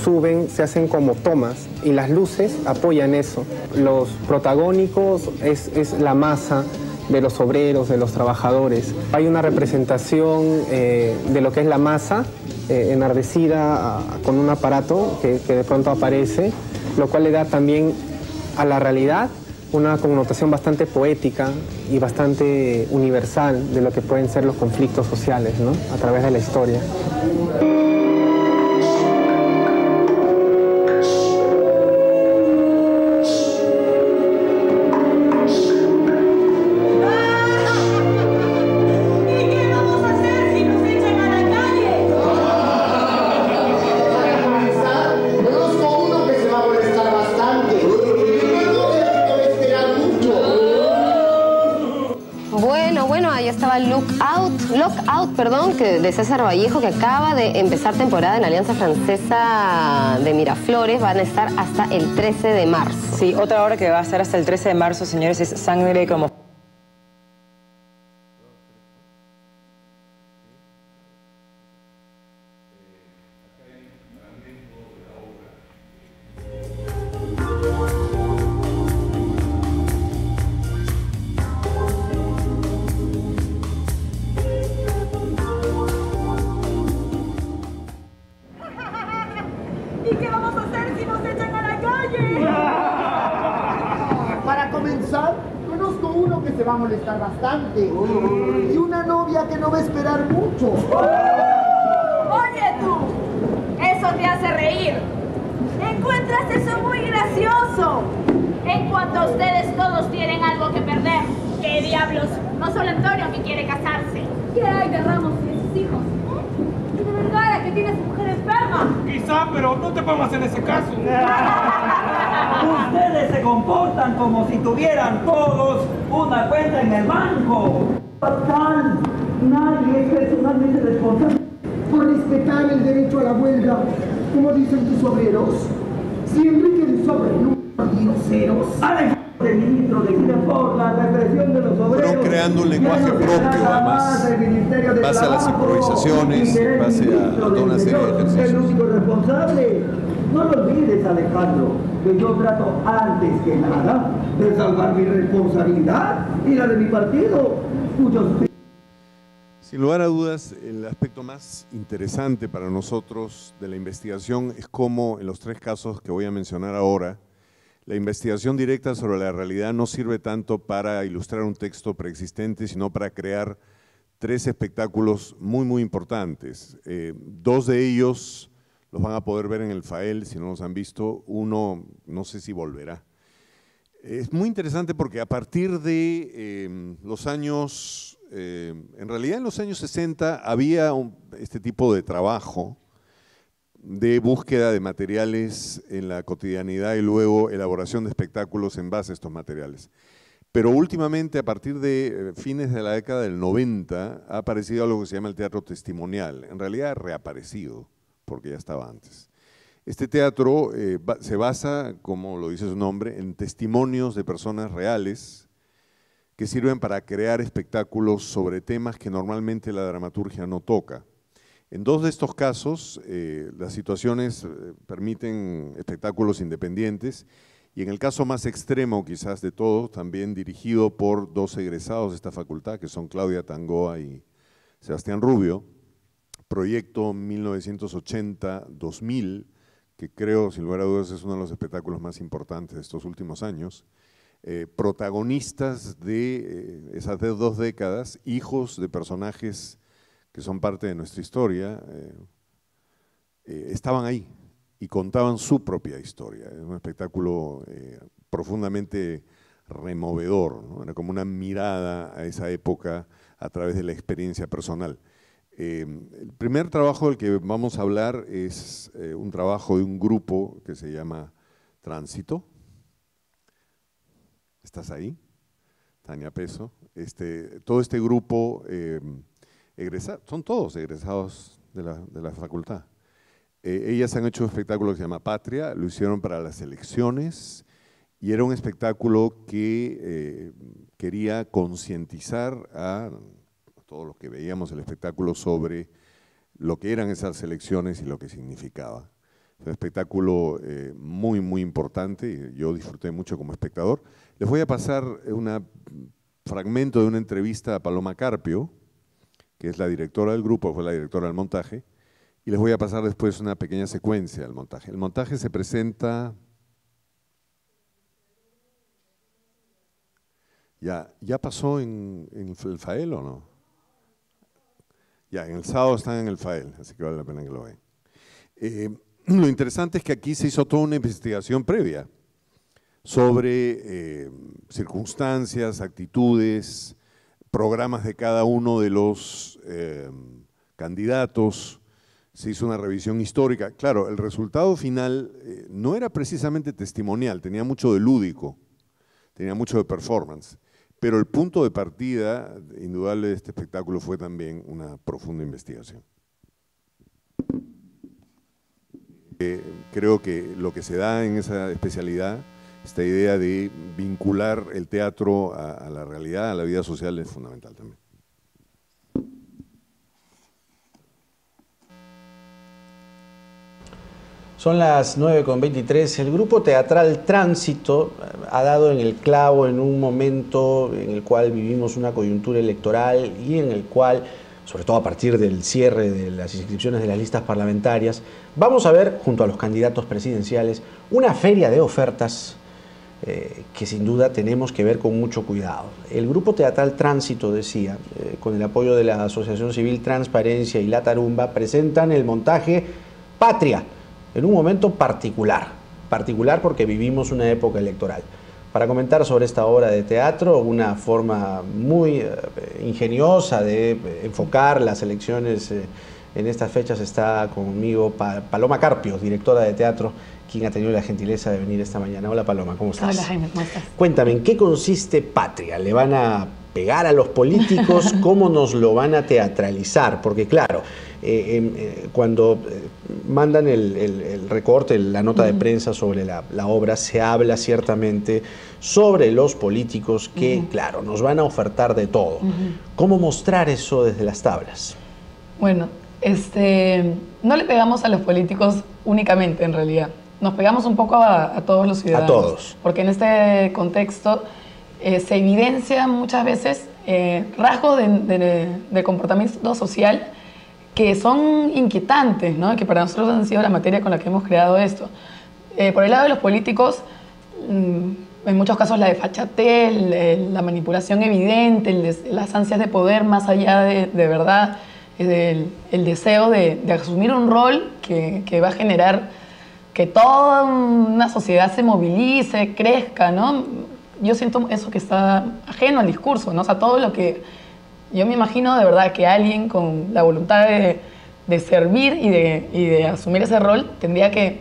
Speaker 10: suben, se hacen como tomas y las luces apoyan eso. Los protagónicos es la masa de los obreros, de los trabajadores. Hay una representación de lo que es la masa enardecida con un aparato que de pronto aparece, lo cual le da también a la realidad una connotación bastante poética y bastante universal de lo que pueden ser los conflictos sociales, ¿no? A través de la historia.
Speaker 7: Lockout, de César Vallejo, que acaba de empezar temporada en la Alianza Francesa de Miraflores. Van a estar hasta el 13 de marzo.
Speaker 8: Sí, otra obra que va a estar hasta el 13 de marzo, señores, es Sangre como...
Speaker 9: Molestar bastante y una novia que no va a esperar mucho.
Speaker 11: Oye tú, eso te hace reír. Encuentras eso muy gracioso. En cuanto a ustedes, todos tienen algo que perder. ¿Qué diablos? No solo Antonio que quiere casarse. ¿Qué hay de Ramos y sus hijos? Y de Vergara que tiene su mujer enferma.
Speaker 12: Quizá, pero no te pongas en ese caso.
Speaker 13: Ustedes se comportan como si tuvieran todos una cuenta en el banco.
Speaker 9: Fatal. Nadie es personalmente responsable por respetar el derecho a la huelga, como dicen tus obreros. Si Enrique de Sobrino y groseros.
Speaker 13: El ministro decide por la represión de los obreros.
Speaker 1: Fueron creando un lenguaje propio, además, en base a las improvisaciones, en base a toda una serie de ejercicios.
Speaker 13: El único responsable. No lo olvides, Alejandro, que yo trato antes que nada de salvar mi responsabilidad y la de mi partido, cuyos...
Speaker 1: Sin lugar a dudas, el aspecto más interesante para nosotros de la investigación es cómo en los 3 casos que voy a mencionar ahora, la investigación directa sobre la realidad no sirve tanto para ilustrar un texto preexistente, sino para crear 3 espectáculos muy importantes. 2 de ellos los van a poder ver en el FAEL, si no los han visto. Uno, no sé si volverá. Es muy interesante porque a partir de los años, en realidad en los años 60 había este tipo de trabajo, de búsqueda de materiales en la cotidianidad y luego elaboración de espectáculos en base a estos materiales. Pero últimamente, a partir de fines de la década del 90, ha aparecido algo que se llama el teatro testimonial. En realidad ha reaparecido, porque ya estaba antes. Este teatro se basa, como lo dice su nombre, en testimonios de personas reales que sirven para crear espectáculos sobre temas que normalmente la dramaturgia no toca. En dos de estos casos, las situaciones permiten espectáculos independientes, y en el caso más extremo quizás de todos, también dirigido por dos egresados de esta facultad, que son Claudia Tangoa y Sebastián Rubio, proyecto 1980-2000, que creo, sin lugar a dudas, es uno de los espectáculos más importantes de estos últimos años, protagonistas de esas dos décadas, hijos de personajes que son parte de nuestra historia, estaban ahí y contaban su propia historia. Es un espectáculo profundamente removedor, ¿no? Era como una mirada a esa época a través de la experiencia personal. El primer trabajo del que vamos a hablar es un trabajo de un grupo que se llama Tránsito. ¿Estás ahí? Tania Peso. Todo este grupo, son todos egresados de la facultad. Ellas han hecho un espectáculo que se llama Patria, lo hicieron para las elecciones y era un espectáculo que quería concientizar a todos los que veíamos el espectáculo sobre lo que eran esas elecciones y lo que significaba. Fue un espectáculo muy, muy importante y yo disfruté mucho como espectador. Les voy a pasar un fragmento de una entrevista a Paloma Carpio, que es la directora del grupo, fue la directora del montaje, y les voy a pasar después una pequeña secuencia del montaje. El montaje se presenta… ¿Ya pasó en el FAEL o no? Ya, en el sábado están en el FAEL, así que vale la pena que lo vean. Lo interesante es que aquí se hizo toda una investigación previa sobre circunstancias, actitudes, programas de cada uno de los candidatos. Se hizo una revisión histórica. Claro, el resultado final no era precisamente testimonial, tenía mucho de lúdico, tenía mucho de performance, pero el punto de partida indudable de este espectáculo fue también una profunda investigación. Creo que lo que se da en esa especialidad, esta idea de vincular el teatro a la realidad, a la vida social, es fundamental también.
Speaker 14: Son las 9:23. El grupo teatral Tránsito ha dado en el clavo en un momento en el cual vivimos una coyuntura electoral y en el cual, sobre todo a partir del cierre de las inscripciones de las listas parlamentarias, vamos a ver, junto a los candidatos presidenciales, una feria de ofertas que sin duda tenemos que ver con mucho cuidado. El grupo teatral Tránsito, decía, con el apoyo de la Asociación Civil Transparencia y La Tarumba, presentan el montaje Patria, en un momento particular porque vivimos una época electoral. Para comentar sobre esta obra de teatro, una forma muy ingeniosa de enfocar las elecciones en estas fechas, está conmigo Paloma Carpio, directora de teatro, quien ha tenido la gentileza de venir esta mañana. Hola Paloma, ¿cómo estás?
Speaker 15: Hola Jaime, ¿cómo estás?
Speaker 14: Cuéntame, ¿en qué consiste Patria? ¿Le van a pegar a los políticos? ¿Cómo nos lo van a teatralizar? Porque claro, cuando mandan el recorte, la nota de prensa sobre la obra, se habla ciertamente sobre los políticos que, claro, nos van a ofertar de todo. ¿Cómo mostrar eso desde las tablas?
Speaker 15: Bueno, no le pegamos a los políticos únicamente, en realidad. Nos pegamos un poco a todos los ciudadanos. A todos. Porque en este contexto se evidencia muchas veces rasgos de comportamiento social que son inquietantes, ¿no? Que para nosotros han sido la materia con la que hemos creado esto. Por el lado de los políticos, en muchos casos la desfachatez, la manipulación evidente, las ansias de poder más allá de verdad, el deseo de asumir un rol que va a generar que toda una sociedad se movilice, crezca, ¿no? Yo siento eso que está ajeno al discurso, ¿no? O sea, todo lo que… Yo me imagino de verdad que alguien con la voluntad servir y de asumir ese rol, tendría que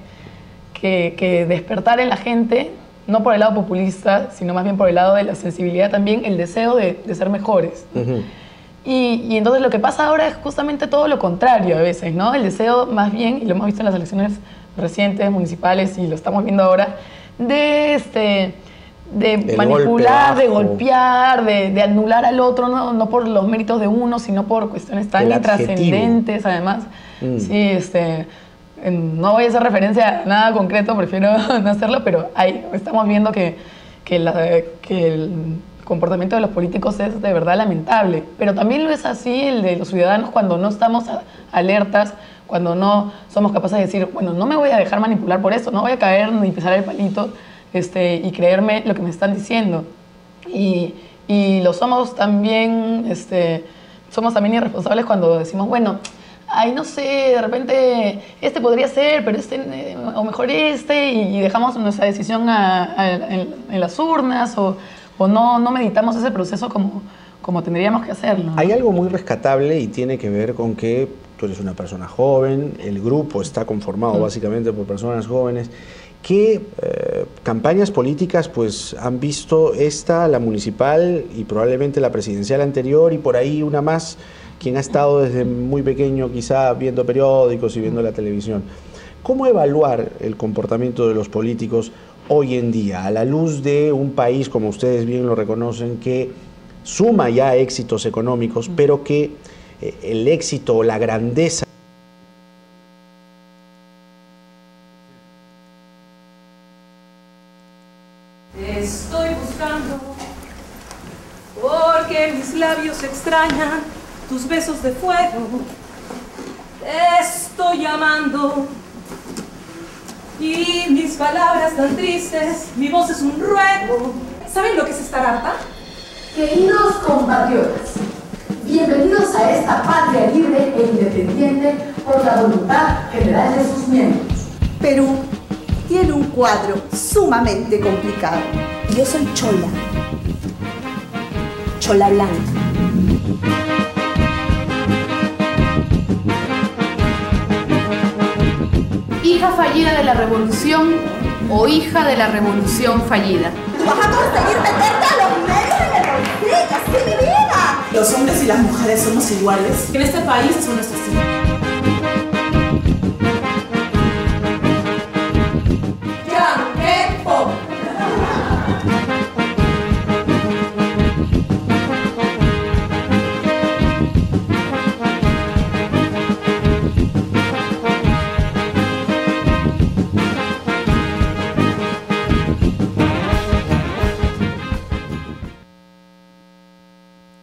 Speaker 15: despertar en la gente, no por el lado populista, sino más bien por el lado de la sensibilidad también, el deseo de ser mejores. Y entonces lo que pasa ahora es justamente todo lo contrario a veces, ¿no? El deseo más bien, y lo hemos visto en las elecciones recientes, municipales, y lo estamos viendo ahora, de manipular, de golpear, de anular al otro, no por los méritos de uno, sino por cuestiones tan intrascendentes, además. Sí, no voy a hacer referencia a nada concreto, prefiero no hacerlo, pero ahí estamos viendo que el comportamiento de los políticos es de verdad lamentable. Pero también lo es así el de los ciudadanos cuando no estamos alertas, cuando no somos capaces de decir, bueno, no me voy a dejar manipular por eso, no voy a caer ni pisar el palito y creerme lo que me están diciendo. Y lo somos también, somos también irresponsables cuando decimos, bueno, ay, no sé, de repente podría ser, pero o mejor y dejamos nuestra decisión en las urnas, o no meditamos ese proceso como tendríamos que hacerlo, ¿no?
Speaker 14: Hay algo muy rescatable y tiene que ver con que tú eres una persona joven, el grupo está conformado básicamente por personas jóvenes. ¿Qué campañas políticas pues han visto la municipal y probablemente la presidencial anterior y por ahí una más, quien ha estado desde muy pequeño quizá viendo periódicos y viendo la televisión? ¿Cómo evaluar el comportamiento de los políticos hoy en día, a la luz de un país, como ustedes bien lo reconocen, que suma ya éxitos económicos, pero que el éxito o la grandeza
Speaker 16: estoy buscando, porque mis labios extrañan tus besos de fuego. Te estoy llamando y mis palabras tan tristes, mi voz es un ruego. ¿Saben lo que es estar harta?
Speaker 17: Queridos compatriotas, bienvenidos a esta patria libre e independiente por la voluntad general de sus miembros.
Speaker 18: Perú tiene un cuadro sumamente complicado. Yo soy chola, chola blanca.
Speaker 17: Hija fallida de la revolución o hija de la revolución fallida.
Speaker 18: ¿Tú vas a conseguir meterte a los medios en el bolsillo? ¡Sí, mi vida!
Speaker 16: Los hombres y las mujeres somos iguales. Que en este país son nuestros hijos.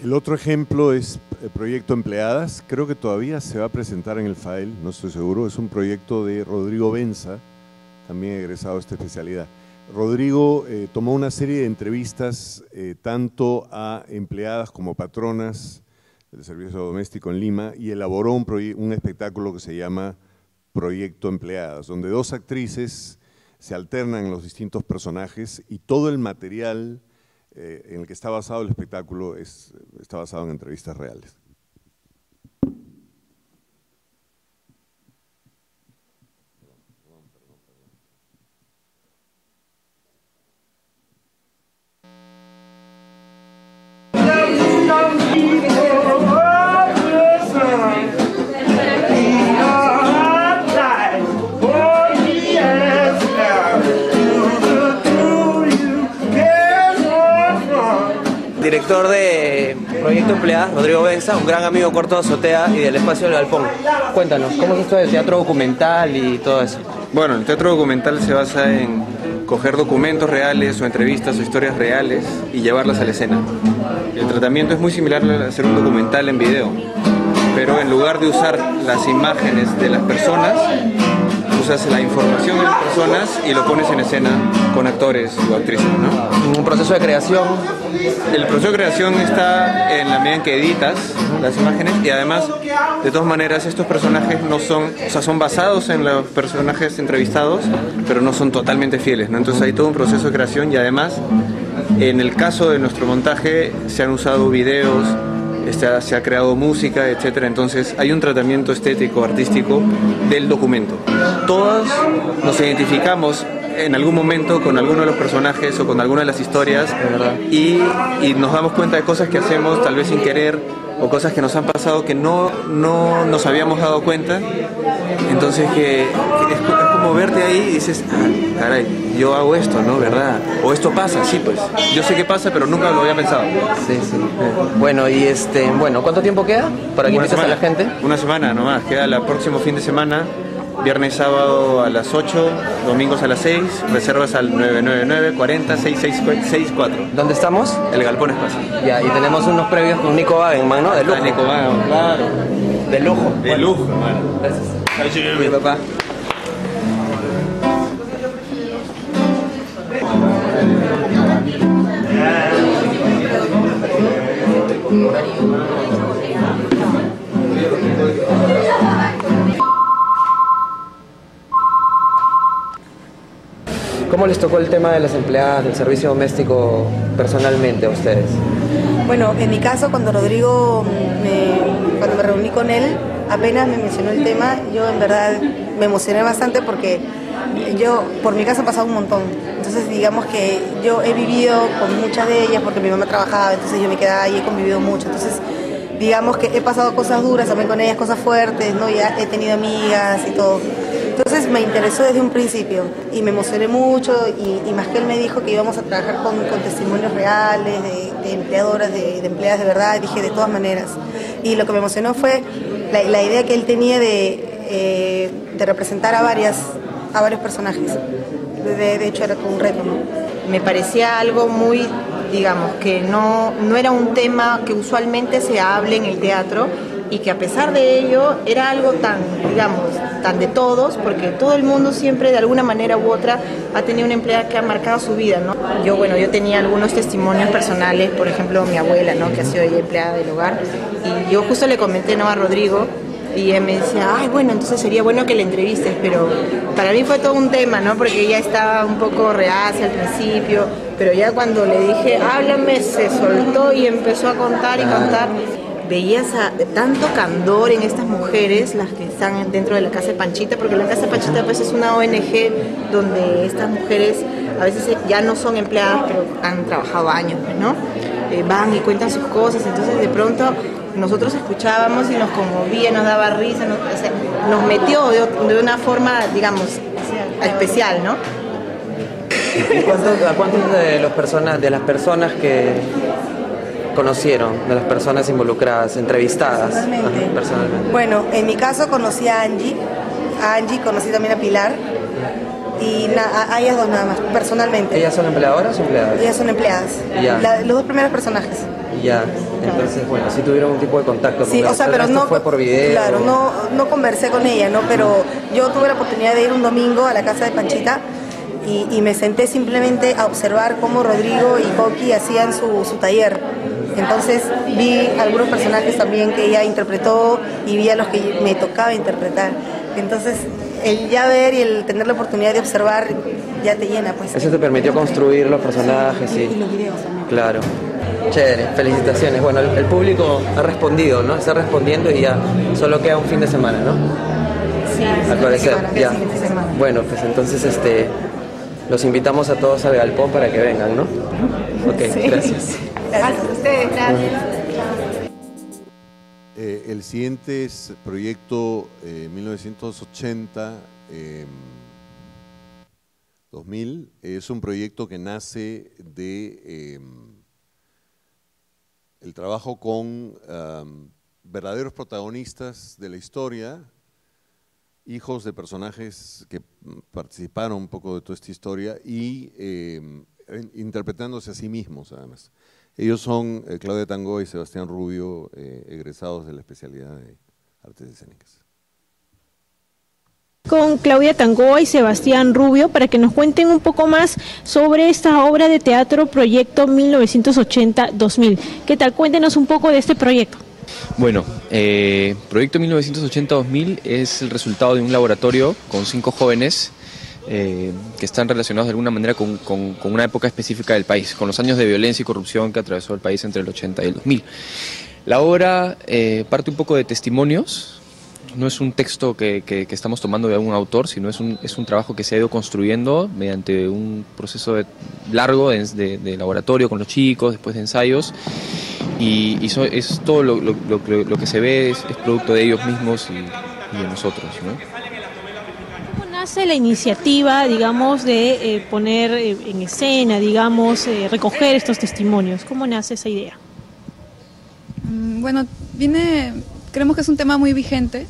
Speaker 1: El otro ejemplo es el proyecto Empleadas. Creo que todavía se va a presentar en el FAEL, no estoy seguro. Es un proyecto de Rodrigo Benza, también egresado de esta especialidad. Rodrigo tomó una serie de entrevistas tanto a empleadas como patronas del servicio doméstico en Lima y elaboró un espectáculo que se llama Proyecto Empleadas, donde dos actrices se alternan en los distintos personajes y todo el material en el que está basado el espectáculo está basado en entrevistas reales.
Speaker 6: Director de Proyecto Empleadas, Rodrigo Benza, un gran amigo Corto de Azotea y del Espacio del Galpón. Cuéntanos, ¿cómo es esto del teatro documental y todo eso?
Speaker 19: Bueno, el teatro documental se basa en coger documentos reales o entrevistas o historias reales y llevarlas a la escena. El tratamiento es muy similar a hacer un documental en video, pero en lugar de usar las imágenes de las personas, usas la información de las personas y lo pones en escena con actores o actrices, ¿no?
Speaker 6: Un proceso de creación.
Speaker 19: El proceso de creación está en la medida en que editas las imágenes y además, de todas maneras, estos personajes no son, o sea, son basados en los personajes entrevistados, pero no son totalmente fieles, ¿no? Entonces hay todo un proceso de creación y además, en el caso de nuestro montaje, se han usado videos se ha creado música, etcétera. Entonces hay un tratamiento estético, artístico del documento. Todas nos identificamos en algún momento con alguno de los personajes o con alguna de las historias y nos damos cuenta de cosas que hacemos tal vez sin querer o cosas que nos han pasado que no nos habíamos dado cuenta. Entonces que es como verte ahí y dices, ah, caray, yo hago esto, ¿no? ¿Verdad? O esto pasa, sí, pues. Yo sé que pasa, pero nunca lo había pensado.
Speaker 6: Sí, sí. Bueno, y ¿cuánto tiempo queda para que invites a la gente?
Speaker 19: Una semana nomás, queda el próximo fin de semana. Viernes, sábado a las 8, domingos a las 6, reservas al 999-40-6664.
Speaker 6: ¿Dónde estamos?
Speaker 19: El Galpón Espacio.
Speaker 6: Ya, y tenemos unos previos con Nico Wagenman, ¿no? De lujo.
Speaker 19: Nico Wagenman, claro.
Speaker 6: De lujo.
Speaker 19: De lujo, hermano.
Speaker 6: Gracias.
Speaker 19: Sí, papá.
Speaker 6: ¿Cómo les tocó el tema de las empleadas del servicio doméstico personalmente a ustedes?
Speaker 20: Bueno, en mi caso, cuando Rodrigo, cuando me reuní con él, apenas me mencionó el tema, yo en verdad me emocioné bastante porque yo, por mi casa ha pasado un montón. Entonces, digamos que yo he vivido con muchas de ellas porque mi mamá trabajaba, entonces yo me quedaba ahí y he convivido mucho. Entonces, digamos que he pasado cosas duras también con ellas, cosas fuertes, ¿no? Ya he tenido amigas y todo. Entonces me interesó desde un principio y me emocioné mucho y más que él me dijo que íbamos a trabajar con testimonios reales de empleadoras, de empleadas de verdad, dije de todas maneras. Y lo que me emocionó fue la idea que él tenía de representar a varios personajes. De hecho era como un reto, ¿no?
Speaker 21: Me parecía algo muy, digamos, que no era un tema que usualmente se hable en el teatro y que a pesar de ello era algo tan, digamos, tan de todos, porque todo el mundo siempre de alguna manera u otra ha tenido una empleada que ha marcado su vida, ¿no? Yo tenía algunos testimonios personales, por ejemplo mi abuela, ¿no? Que ha sido ella empleada del hogar, y yo justo le comenté, ¿no? A Rodrigo, y él me decía, ay, bueno, entonces sería bueno que le entrevistes, pero para mí fue todo un tema, ¿no? Porque ella estaba un poco reacia al principio, pero ya cuando le dije, háblame, se soltó y empezó a contar y contar. Veías tanto candor en estas mujeres, las que están dentro de la Casa de Panchita, porque la Casa de Panchita pues, es una ONG donde estas mujeres a veces ya no son empleadas, pero han trabajado años, ¿no? Van y cuentan sus cosas, entonces de pronto nosotros escuchábamos y nos conmovía, nos daba risa, nos metió de una forma, digamos, especial, ¿no?
Speaker 6: ¿Y cuántos de las personas que conocieron, de las personas involucradas, entrevistadas personalmente?
Speaker 20: Bueno, en mi caso conocí a Angie, conocí también a Pilar y a ellas dos nada más, personalmente.
Speaker 6: ¿Ellas son empleadoras o empleadas?
Speaker 20: Ellas son empleadas, los dos primeros personajes.
Speaker 6: Ya, entonces bueno, sí tuvieron un tipo de contacto con
Speaker 20: sí, o sea, pero no
Speaker 6: fue por video.
Speaker 20: Claro, no conversé con ella, ¿no? Pero yo tuve la oportunidad de ir un domingo a la Casa de Panchita y me senté simplemente a observar cómo Rodrigo y Coqui hacían su taller. Entonces vi algunos personajes también que ella interpretó y vi a los que me tocaba interpretar. Entonces el ya ver y el tener la oportunidad de observar ya te llena, pues.
Speaker 6: Eso te permitió construir los personajes, sí.
Speaker 20: Y los videos también.
Speaker 6: Claro. Chévere, felicitaciones. Bueno, el público ha respondido, ¿no? Está respondiendo y ya solo queda un fin de semana, ¿no?
Speaker 20: Sí,
Speaker 6: al parecer, ya.
Speaker 20: Fin de semana.
Speaker 6: Bueno, pues entonces los invitamos a todos al Galpón para que vengan, ¿no? Ok, sí. Gracias.
Speaker 20: Gracias a ustedes, gracias.
Speaker 1: El siguiente es proyecto 1980-2000. Es un proyecto que nace de el trabajo con verdaderos protagonistas de la historia, hijos de personajes que participaron un poco de toda esta historia y interpretándose a sí mismos además. Ellos son Claudia Tangó y Sebastián Rubio, egresados de la especialidad de Artes Escénicas.
Speaker 22: Con Claudia Tangó y Sebastián Rubio para que nos cuenten un poco más sobre esta obra de teatro Proyecto 1980-2000. ¿Qué tal? Cuéntenos un poco de este proyecto.
Speaker 23: Bueno, Proyecto 1980-2000 es el resultado de un laboratorio con 5 jóvenes que están relacionados de alguna manera con una época específica del país, con los años de violencia y corrupción que atravesó el país entre el 80 y el 2000. La obra parte un poco de testimonios. No es un texto que estamos tomando de algún autor, sino es un trabajo que se ha ido construyendo mediante un proceso largo de laboratorio con los chicos, después de ensayos, y es todo lo que se ve es producto de ellos mismos y de nosotros, ¿no?
Speaker 22: ¿Cómo nace la iniciativa, digamos, de poner en escena, digamos, recoger estos testimonios? ¿Cómo nace esa idea?
Speaker 2: Bueno, creemos que es un tema muy vigente,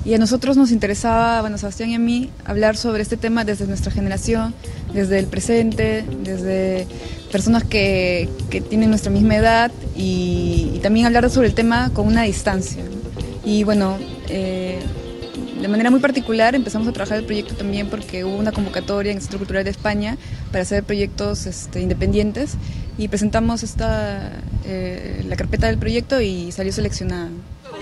Speaker 2: y a nosotros nos interesaba, bueno, Sebastián y a mí, hablar sobre este tema desde nuestra generación, desde el presente, desde personas que tienen nuestra misma edad, y también hablar sobre el tema con una distancia, ¿no? Y bueno, de manera muy particular empezamos a trabajar el proyecto también porque hubo una convocatoria en el Centro Cultural de España para hacer proyectos independientes, y presentamos la carpeta del proyecto y salió seleccionada.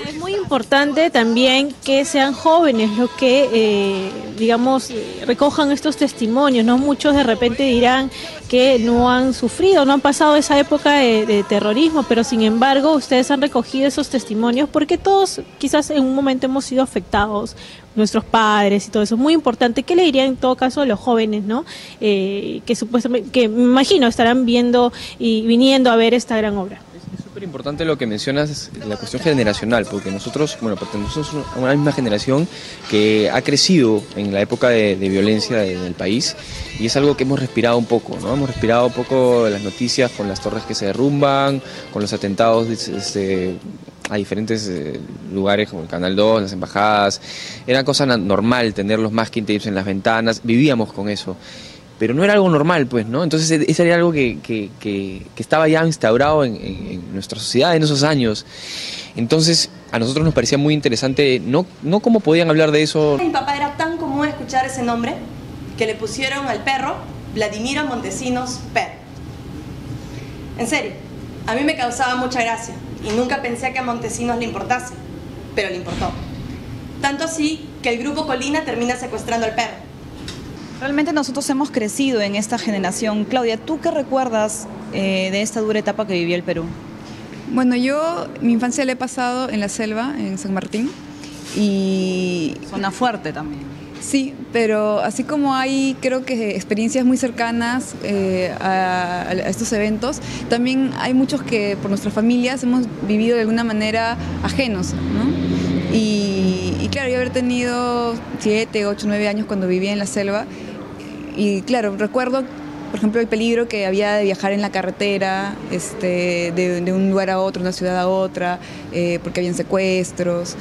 Speaker 22: Es muy importante también que sean jóvenes los que, digamos, recojan estos testimonios, ¿no? Muchos de repente dirán que no han sufrido, no han pasado esa época de terrorismo, pero sin embargo ustedes han recogido esos testimonios porque todos quizás en un momento hemos sido afectados, nuestros padres y todo eso. Es muy importante. ¿Qué le dirían en todo caso a los jóvenes, ¿no? Que supuestamente, que me imagino estarán viendo y viniendo a ver esta gran obra?
Speaker 23: Es súper importante lo que mencionas, la cuestión generacional, porque nosotros, pertenecemos a una misma generación que ha crecido en la época de violencia del país, y es algo que hemos respirado un poco, ¿no? Hemos respirado un poco las noticias con las torres que se derrumban, con los atentados a diferentes lugares como el Canal 2, las embajadas. Era cosa normal tener los masking tapes en las ventanas, vivíamos con eso. Pero no era algo normal, pues, ¿no? Entonces eso era algo que estaba ya instaurado en nuestra sociedad en esos años. Entonces a nosotros nos parecía muy interesante, no cómo podían hablar de eso.
Speaker 3: Mi papá era tan común escuchar ese nombre que le pusieron al perro Vladimiro Montesinos Perro. En serio, a mí me causaba mucha gracia y nunca pensé que a Montesinos le importase, pero le importó. Tanto así que el grupo Colina termina secuestrando al perro.
Speaker 4: Realmente nosotros hemos crecido en esta generación. Claudia, ¿tú qué recuerdas de esta dura etapa que vivió el Perú?
Speaker 2: Bueno, yo mi infancia la he pasado en la selva, en San Martín, y...
Speaker 4: Zona fuerte también.
Speaker 2: Sí, pero así como hay, creo que experiencias muy cercanas a estos eventos, también hay muchos que por nuestras familias hemos vivido de alguna manera ajenos, ¿no? Y claro, yo haber tenido 7, 8, 9 años cuando vivía en la selva, y claro, recuerdo, por ejemplo, el peligro que había de viajar en la carretera, de un lugar a otro, una ciudad a otra, porque habían secuestros,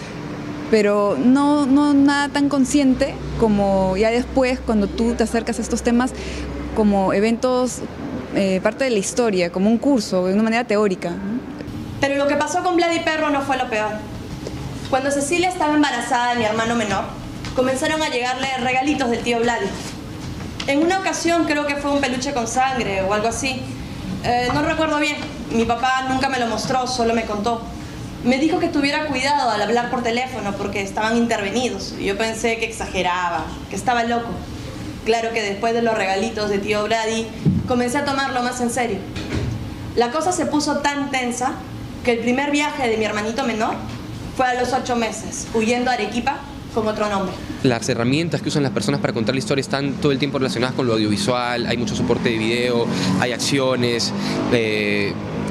Speaker 2: pero no nada tan consciente como ya después, cuando tú te acercas a estos temas como eventos, parte de la historia, como un curso, de una manera teórica, ¿no?
Speaker 3: Pero lo que pasó con Vlad y Perro no fue lo peor. Cuando Cecilia estaba embarazada de mi hermano menor, comenzaron a llegarle regalitos del tío Vladi. En una ocasión creo que fue un peluche con sangre o algo así. No recuerdo bien. Mi papá nunca me lo mostró, solo me contó. Me dijo que tuviera cuidado al hablar por teléfono porque estaban intervenidos. Y yo pensé que exageraba, que estaba loco. Claro que después de los regalitos de tío Vladi, comencé a tomarlo más en serio. La cosa se puso tan tensa que el primer viaje de mi hermanito menor fue a los 8 meses, huyendo a Arequipa con otro nombre.
Speaker 23: Las herramientas que usan las personas para contar la historia están todo el tiempo relacionadas con lo audiovisual, hay mucho soporte de video, hay acciones,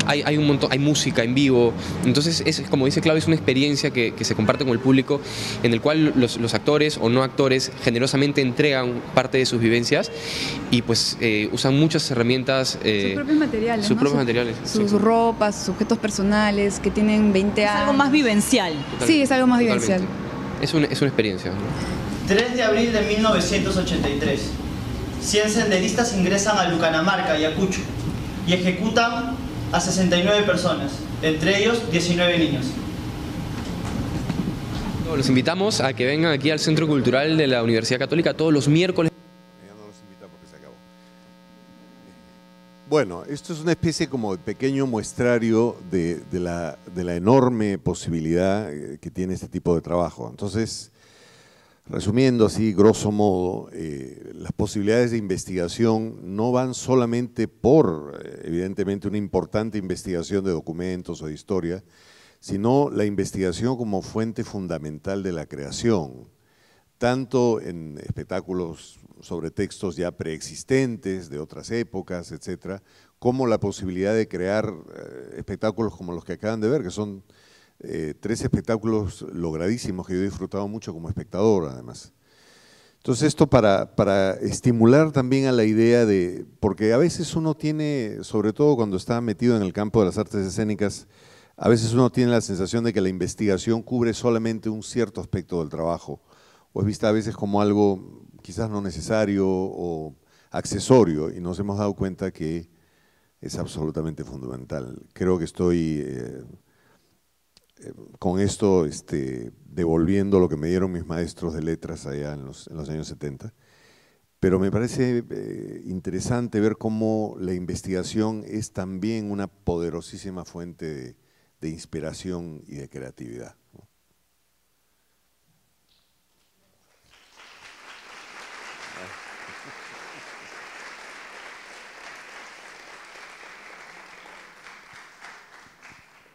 Speaker 23: hay un montón, hay música en vivo. Entonces, es, como dice Claudia, es una experiencia que se comparte con el público, en el cual los actores o no actores generosamente entregan parte de sus vivencias y pues usan muchas herramienas.
Speaker 2: Sus propios materiales.
Speaker 23: Sus
Speaker 2: ¿no?
Speaker 23: propios materiales.
Speaker 2: Sus ropas, sus objetos personales que tienen 20 años.
Speaker 4: Es algo más vivencial.
Speaker 2: Totalmente. Sí, es algo más vivencial.
Speaker 23: Es una experiencia, ¿no?
Speaker 24: 3 de abril de 1983. 100 senderistas ingresan a Lucanamarca, Ayacucho, y ejecutan a 69 personas, entre ellos 19 niños.
Speaker 23: Los invitamos a que vengan aquí al Centro Cultural de la Universidad Católica todos los miércoles.
Speaker 1: Ya no los invita porque se acabó. Bueno, esto es una especie como de pequeño muestrario de la enorme posibilidad que tiene este tipo de trabajo. Entonces, Resumiendo así, grosso modo, las posibilidades de investigación no van solamente por, evidentemente, una importante investigación de documentos o de historia, sino la investigación como fuente fundamental de la creación, tanto en espectáculos sobre textos ya preexistentes de otras épocas, etcétera, como la posibilidad de crear espectáculos como los que acaban de ver, que son 3 espectáculos logradísimos que yo he disfrutado mucho como espectador, además. Entonces esto para estimular también a la idea de, porque a veces uno tiene, sobre todo cuando está metido en el campo de las artes escénicas, a veces uno tiene la sensación de que la investigación cubre solamente un cierto aspecto del trabajo, o es vista a veces como algo quizás no necesario o accesorio, y nos hemos dado cuenta que es absolutamente fundamental. Creo que estoy con esto devolviendo lo que me dieron mis maestros de letras allá en los años 70, pero me parece interesante ver cómo la investigación es también una poderosísima fuente de inspiración y de creatividad.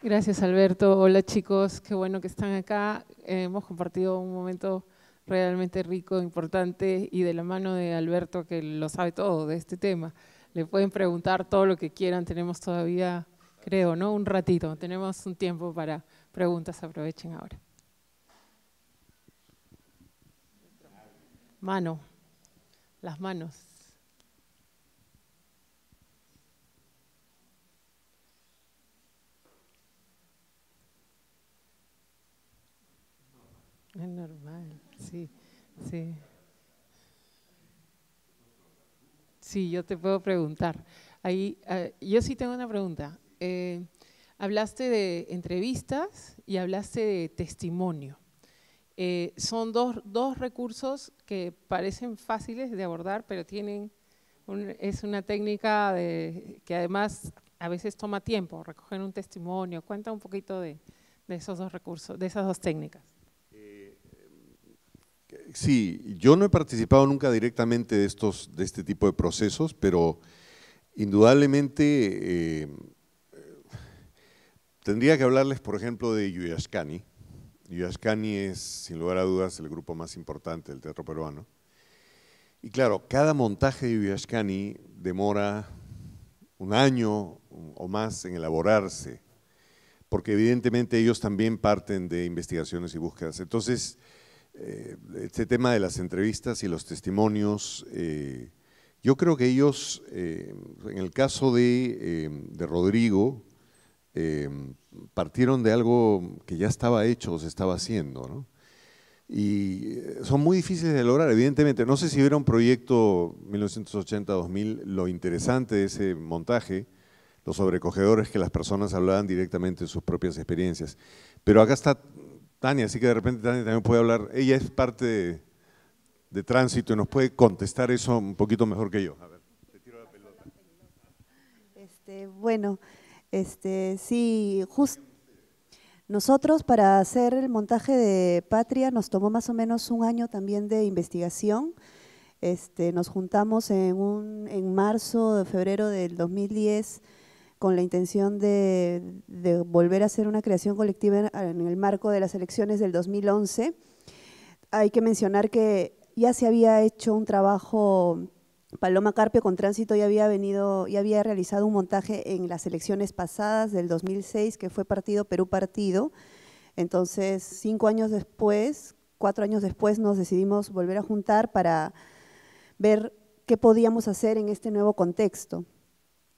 Speaker 5: Gracias, Alberto. Hola, chicos, qué bueno que están acá. Hemos compartido un momento realmente rico, importante, y de la mano de Alberto, que lo sabe todo de este tema. Le pueden preguntar todo lo que quieran, tenemos todavía, creo, ¿no? Un ratito, tenemos un tiempo para preguntas, aprovechen ahora. Mano, las manos. Es normal, sí, sí. Sí, yo te puedo preguntar. Ahí, yo sí tengo una pregunta. Hablaste de entrevistas y hablaste de testimonio. Son dos recursos que parecen fáciles de abordar, pero es una técnica que además a veces toma tiempo, recoger un testimonio. Cuenta un poquito de esos 2 recursos, de esas 2 técnicas.
Speaker 1: Sí, yo no he participado nunca directamente de este tipo de procesos, pero indudablemente tendría que hablarles, por ejemplo, de Yuyashkani. Yuyashkani es, sin lugar a dudas, el grupo más importante del teatro peruano. Y claro, cada montaje de Yuyashkani demora un año o más en elaborarse, porque evidentemente ellos también parten de investigaciones y búsquedas. Entonces, este tema de las entrevistas y los testimonios, yo creo que ellos, en el caso de Rodrigo, partieron de algo que ya estaba hecho o se estaba haciendo, ¿no? Y son muy difíciles de lograr, evidentemente. No sé si hubiera un proyecto 1980-2000, lo interesante de ese montaje, lo sobrecogedor es que las personas hablaban directamente de sus propias experiencias. Pero acá está Tania, así que de repente Tania también puede hablar. Ella es parte de Tránsito y nos puede contestar eso un poquito mejor que yo. A ver, te tiro la pelota.
Speaker 7: Bueno, sí, justo nosotros para hacer el montaje de Patria nos tomó más o menos un año también de investigación. Nos juntamos en marzo, febrero del 2010 con la intención de volver a hacer una creación colectiva en el marco de las elecciones del 2011. Hay que mencionar que ya se había hecho un trabajo, Paloma Carpio con Tránsito ya había realizado un montaje en las elecciones pasadas del 2006, que fue Partido Perú Partido. Entonces, 4 años después nos decidimos volver a juntar para ver qué podíamos hacer en este nuevo contexto.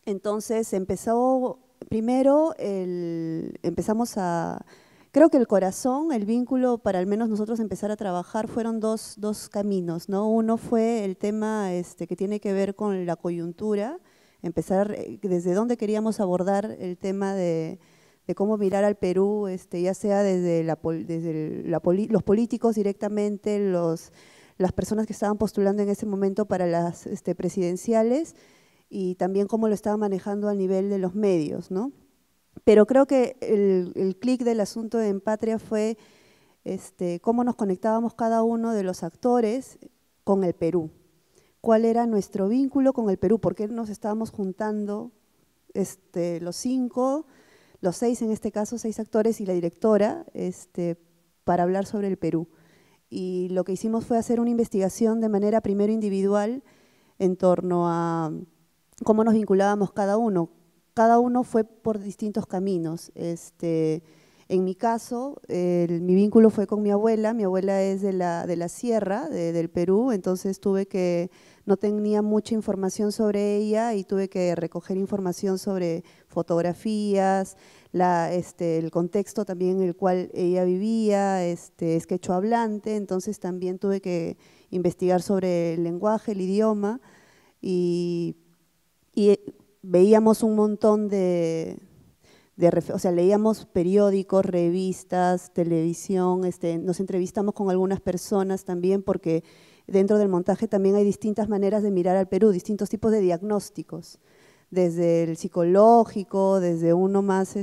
Speaker 7: Entonces empezó primero, creo que el corazón, el vínculo para al menos nosotros empezar a trabajar fueron dos caminos, ¿no? Uno fue el tema que tiene que ver con la coyuntura, empezar desde dónde queríamos abordar el tema de cómo mirar al Perú, ya sea desde los políticos directamente, las personas que estaban postulando en ese momento para las presidenciales, y también cómo lo estaba manejando a nivel de los medios, ¿no? Pero creo que el clic del asunto en Patria fue cómo nos conectábamos cada uno de los actores con el Perú. Cuál era nuestro vínculo con el Perú, por qué nos estábamos juntando los 6 en este caso, 6 actores y la directora, para hablar sobre el Perú. Y lo que hicimos fue hacer una investigación de manera primero individual en torno a cómo nos vinculábamos cada uno. Cada uno fue por distintos caminos. En mi caso, mi vínculo fue con mi abuela es de la sierra del Perú, entonces no tenía mucha información sobre ella y tuve que recoger información sobre fotografías, el contexto también en el cual ella vivía, es quechua hablante, entonces también tuve que investigar sobre el lenguaje, el idioma y veíamos un montón leíamos periódicos, revistas, televisión, nos entrevistamos con algunas personas también porque dentro del montaje también hay distintas maneras de mirar al Perú, distintos tipos de diagnósticos, desde el psicológico, desde uno más,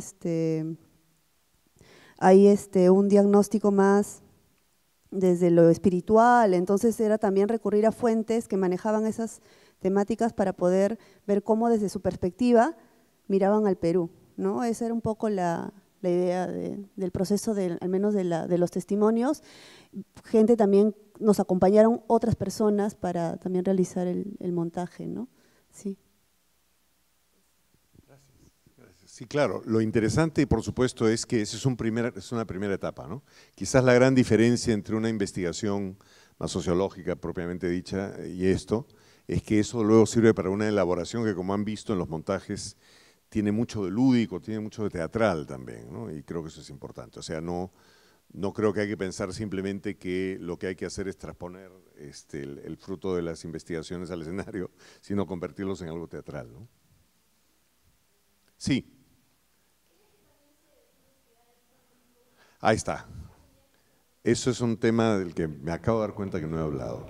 Speaker 7: hay un diagnóstico más desde lo espiritual, entonces era también recurrir a fuentes que manejaban esas temáticas para poder ver cómo desde su perspectiva miraban al Perú, ¿no? Esa era un poco la idea del proceso, al menos de los testimonios. Gente también, nos acompañaron otras personas para también realizar el montaje, ¿no? Sí.
Speaker 1: Gracias. Sí, claro. Lo interesante, por supuesto, es que esa es una primera etapa, ¿no? Quizás la gran diferencia entre una investigación más sociológica propiamente dicha y esto, es que eso luego sirve para una elaboración que, como han visto en los montajes, tiene mucho de lúdico, tiene mucho de teatral también, ¿no? Y creo que eso es importante. O sea, no creo que hay que pensar simplemente que lo que hay que hacer es transponer el fruto de las investigaciones al escenario, sino convertirlos en algo teatral, ¿no? Sí. Ahí está. Eso es un tema del que me acabo de dar cuenta que no he hablado.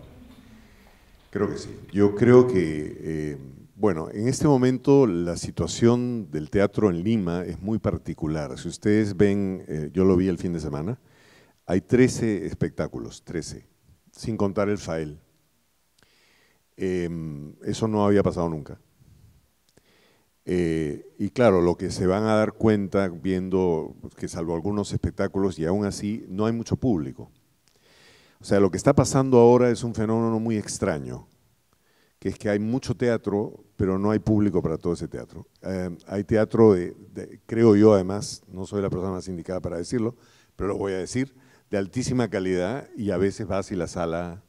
Speaker 1: Creo que sí. Yo creo que, bueno, en este momento la situación del teatro en Lima es muy particular. Si ustedes ven, yo lo vi el fin de semana, hay 13 espectáculos, 13, sin contar el FAEL. Eso no había pasado nunca. Y claro, lo que se van a dar cuenta viendo que salvo algunos espectáculos y aún así no hay mucho público. O sea, lo que está pasando ahora es un fenómeno muy extraño, que es que hay mucho teatro, pero no hay público para todo ese teatro. Hay teatro, creo yo además, no soy la persona más indicada para decirlo, pero lo voy a decir, de altísima calidad y a veces vas y la sala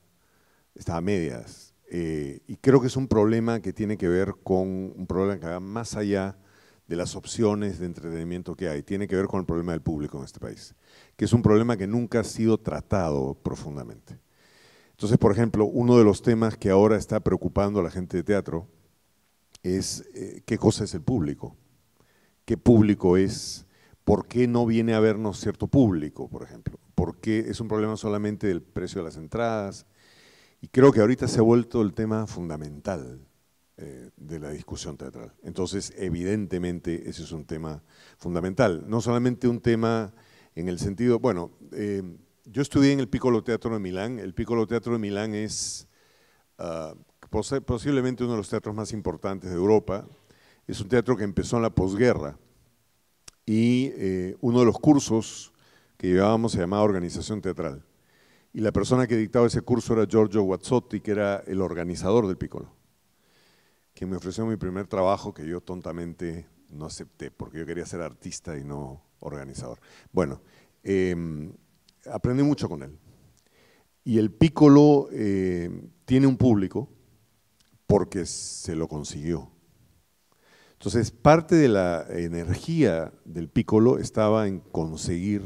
Speaker 1: está a medias. Y creo que es un problema que tiene que ver con un problema que va más allá de las opciones de entretenimiento que hay, tiene que ver con el problema del público en este país, que es un problema que nunca ha sido tratado profundamente. Entonces, por ejemplo, uno de los temas que ahora está preocupando a la gente de teatro es qué cosa es el público, qué público es, por qué no viene a vernos cierto público, por ejemplo, porque es un problema solamente del precio de las entradas, y creo que ahorita se ha vuelto el tema fundamental de la discusión teatral. Entonces, evidentemente, ese es un tema fundamental, no solamente un tema en el sentido, bueno, yo estudié en el Piccolo Teatro de Milán. El Piccolo Teatro de Milán es posiblemente uno de los teatros más importantes de Europa. Es un teatro que empezó en la posguerra y uno de los cursos que llevábamos se llamaba Organización Teatral. Y la persona que dictaba ese curso era Giorgio Guazzotti, que era el organizador del Piccolo, quien me ofreció mi primer trabajo que yo tontamente no acepté porque yo quería ser artista y no organizador. Bueno, aprendí mucho con él. Y el Piccolo tiene un público porque se lo consiguió. Entonces, parte de la energía del Piccolo estaba en conseguir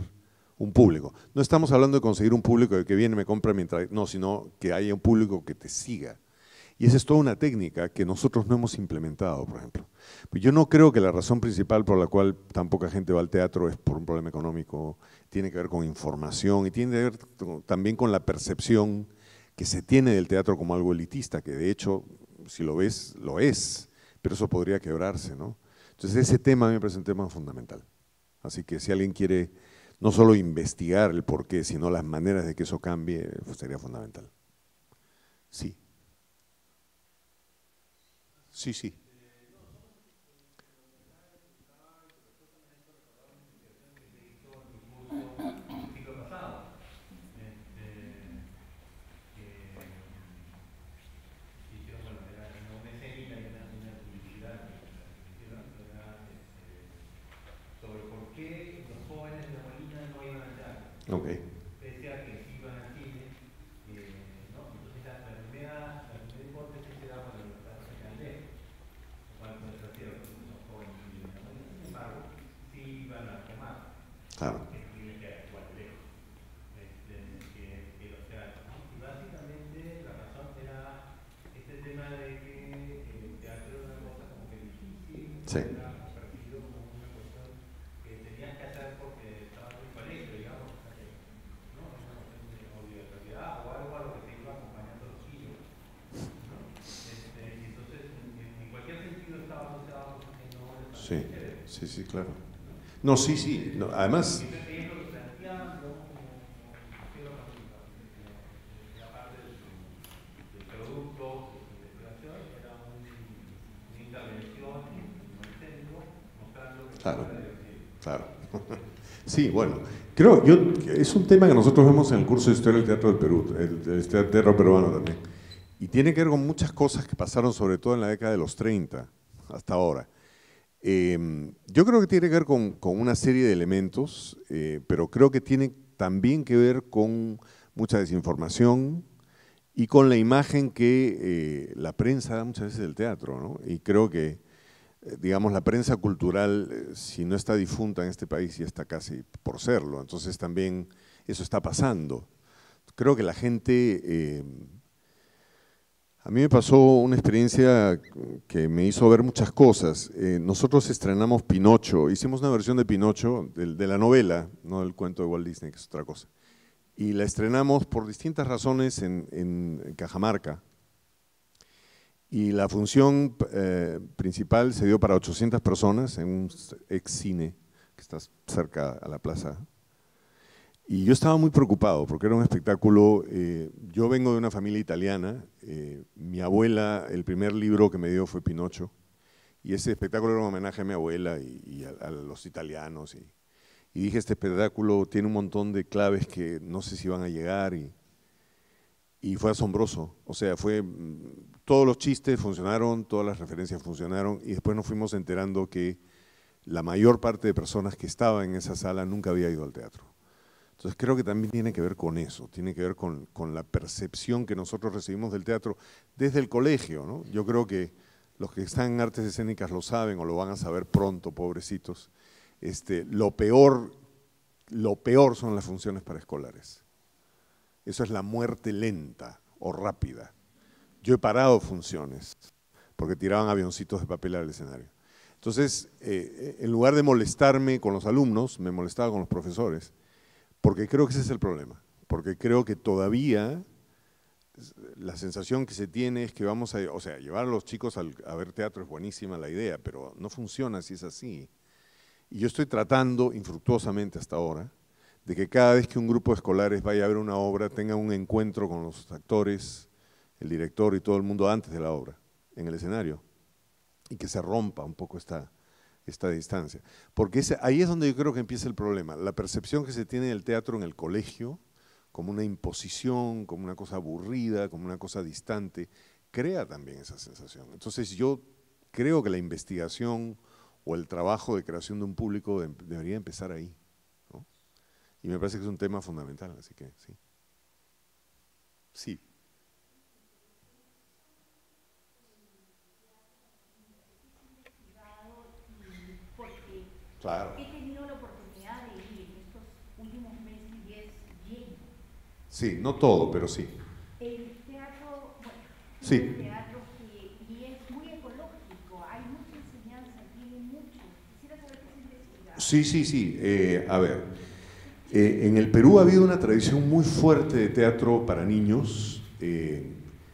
Speaker 1: un público. No estamos hablando de conseguir un público que viene y me compra mientras… No, sino que haya un público que te siga. Y esa es toda una técnica que nosotros no hemos implementado, por ejemplo. Yo no creo que la razón principal por la cual tan poca gente va al teatro es por un problema económico, tiene que ver con información y tiene que ver también con la percepción que se tiene del teatro como algo elitista, que de hecho, si lo ves, lo es, pero eso podría quebrarse, ¿no? Entonces ese tema a mí me parece un tema fundamental. Así que si alguien quiere no solo investigar el porqué, sino las maneras de que eso cambie, sería fundamental. Sí. Sí, sí. Ok.
Speaker 8: Decía que si iban al cine, ¿no? Entonces la primera hipótesis era cuando los padres se candé, lo cual no es cierto, porque son jóvenes y sin embargo, sí iban a tomar.
Speaker 1: Claro.
Speaker 8: Que tiene que igual lejos que los teatros, ¿no? Y básicamente la razón era este tema de que el teatro era una cosa como que difícil,
Speaker 1: sí.
Speaker 8: Era percibido como una cuestión que tenías que hacer porque estabas en el colegio, digamos. O algo a lo que te iba acompañando los hijos, ¿no? Entonces, en cualquier sentido estaba asociado a cosas que no les
Speaker 1: sí, sí, sí, claro. No, sí, sí. No, además. Claro, claro. Sí, bueno, es un tema que nosotros vemos en el curso de Historia del Teatro del Perú, el teatro peruano también, y tiene que ver con muchas cosas que pasaron sobre todo en la década de los 30 hasta ahora. Yo creo que tiene que ver con una serie de elementos, pero creo que tiene también que ver con mucha desinformación y con la imagen que la prensa da muchas veces del teatro, ¿no? Y creo que digamos, la prensa cultural, si no está difunta en este país, ya está casi por serlo. Entonces también eso está pasando. Creo que la gente... a mí me pasó una experiencia que me hizo ver muchas cosas. Nosotros estrenamos Pinocho, hicimos una versión de Pinocho, de la novela, no del cuento de Walt Disney, que es otra cosa. Y la estrenamos por distintas razones en Cajamarca. Y la función principal se dio para 800 personas en un ex cine que está cerca a la plaza. Y yo estaba muy preocupado porque era un espectáculo, yo vengo de una familia italiana, mi abuela, el primer libro que me dio fue Pinocho, y ese espectáculo era un homenaje a mi abuela y a los italianos. Y dije, este espectáculo tiene un montón de claves que no sé si van a llegar y fue asombroso. O sea, todos los chistes funcionaron, todas las referencias funcionaron y después nos fuimos enterando que la mayor parte de personas que estaban en esa sala nunca había ido al teatro. Entonces creo que también tiene que ver con eso, tiene que ver con la percepción que nosotros recibimos del teatro desde el colegio, ¿no? Yo creo que los que están en artes escénicas lo saben o lo van a saber pronto, pobrecitos. Lo peor son las funciones para escolares. Eso es la muerte lenta o rápida. Yo he parado funciones porque tiraban avioncitos de papel al escenario. Entonces, en lugar de molestarme con los alumnos, me molestaba con los profesores, porque creo que ese es el problema. Porque creo que todavía la sensación que se tiene es que vamos a, o sea, llevar a los chicos a ver teatro es buenísima la idea, pero no funciona si es así. Y yo estoy tratando, infructuosamente hasta ahora, de que cada vez que un grupo de escolares vaya a ver una obra, tenga un encuentro con los actores, el director y todo el mundo antes de la obra, en el escenario, y que se rompa un poco esta distancia. Porque ahí es donde yo creo que empieza el problema, la percepción que se tiene del teatro en el colegio, como una imposición, como una cosa aburrida, como una cosa distante, crea también esa sensación. Entonces yo creo que la investigación o el trabajo de creación de un público debería empezar ahí, ¿no? Y me parece que es un tema fundamental, así que sí. Sí. Claro.
Speaker 10: He tenido la oportunidad de ir en estos últimos meses y es lleno.
Speaker 1: Sí, no todo, pero sí.
Speaker 10: El teatro, bueno,
Speaker 1: sí.
Speaker 10: El teatro y es muy ecológico, hay mucha enseñanza, tiene mucho. Quisiera saber qué se investiga.
Speaker 1: Sí. A ver, en el Perú ha habido una tradición muy fuerte de teatro para niños,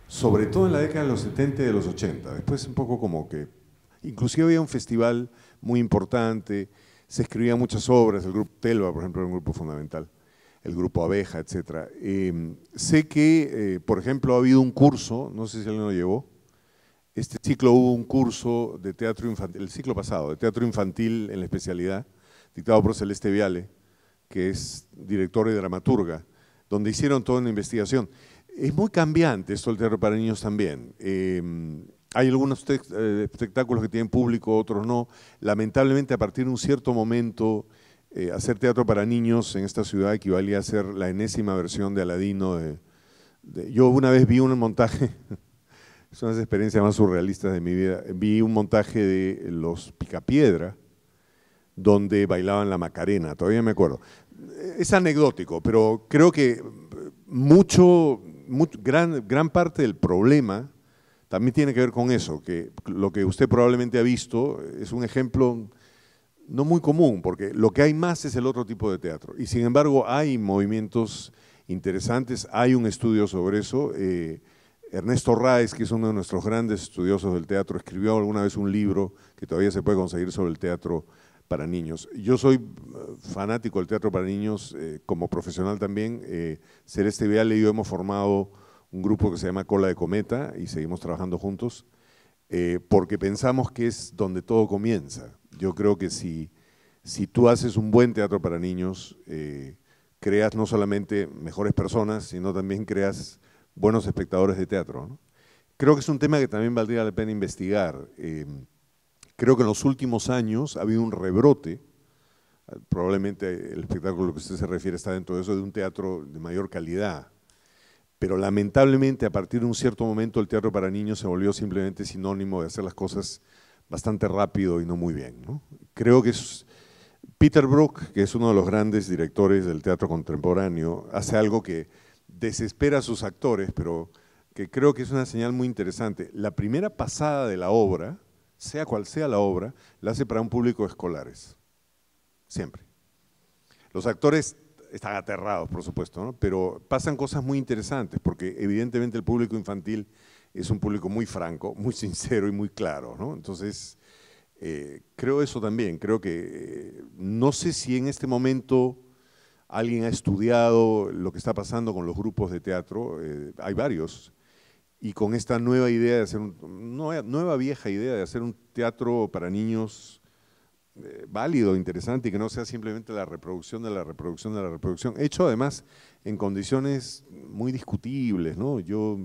Speaker 1: sobre todo en la década de los 70 y de los 80. Después un poco como que, inclusive había un festival muy importante, se escribían muchas obras, el grupo Telva, por ejemplo, era un grupo fundamental, el grupo Abeja, etc. Sé que, por ejemplo, ha habido un curso, no sé si alguien lo llevó, este ciclo hubo un curso de teatro infantil, el ciclo pasado, de teatro infantil en la especialidad, dictado por Celeste Viale, que es directora y dramaturga, donde hicieron toda una investigación. Es muy cambiante esto del teatro para niños también. Hay algunos espectáculos que tienen público, otros no. Lamentablemente, a partir de un cierto momento, hacer teatro para niños en esta ciudad equivalía a hacer la enésima versión de Aladino. Yo una vez vi un montaje, es una de las experiencias más surrealistas de mi vida, vi un montaje de los Picapiedra, donde bailaban la Macarena, todavía me acuerdo. Es anecdótico, pero creo que gran parte del problema también tiene que ver con eso, que lo que usted probablemente ha visto es un ejemplo no muy común, porque lo que hay más es el otro tipo de teatro. Y sin embargo hay movimientos interesantes, hay un estudio sobre eso. Ernesto Ráez, que es uno de nuestros grandes estudiosos del teatro, escribió alguna vez un libro que todavía se puede conseguir sobre el teatro para niños. Yo soy fanático del teatro para niños, como profesional también. Celeste Viale y yo hemos formado un grupo que se llama Cola de Cometa y seguimos trabajando juntos, porque pensamos que es donde todo comienza. Yo creo que si tú haces un buen teatro para niños, creas no solamente mejores personas, sino también creas buenos espectadores de teatro, ¿no? Creo que es un tema que también valdría la pena investigar. Creo que en los últimos años ha habido un rebrote, probablemente el espectáculo a lo que usted se refiere está dentro de eso, de un teatro de mayor calidad. Pero lamentablemente a partir de un cierto momento el teatro para niños se volvió simplemente sinónimo de hacer las cosas bastante rápido y no muy bien, ¿no? Creo que es Peter Brook, que es uno de los grandes directores del teatro contemporáneo, hace algo que desespera a sus actores, pero que creo que es una señal muy interesante. La primera pasada de la obra, sea cual sea la obra, la hace para un público de escolares, siempre. Los actores están aterrados, por supuesto, ¿no? Pero pasan cosas muy interesantes, porque evidentemente el público infantil es un público muy franco, muy sincero y muy claro, ¿no? Entonces, creo eso también, creo que no sé si en este momento alguien ha estudiado lo que está pasando con los grupos de teatro, hay varios, y con esta nueva idea de hacer, nueva vieja idea de hacer un teatro para niños válido, interesante, y que no sea simplemente la reproducción de la reproducción de la reproducción, hecho además en condiciones muy discutibles, ¿no? Yo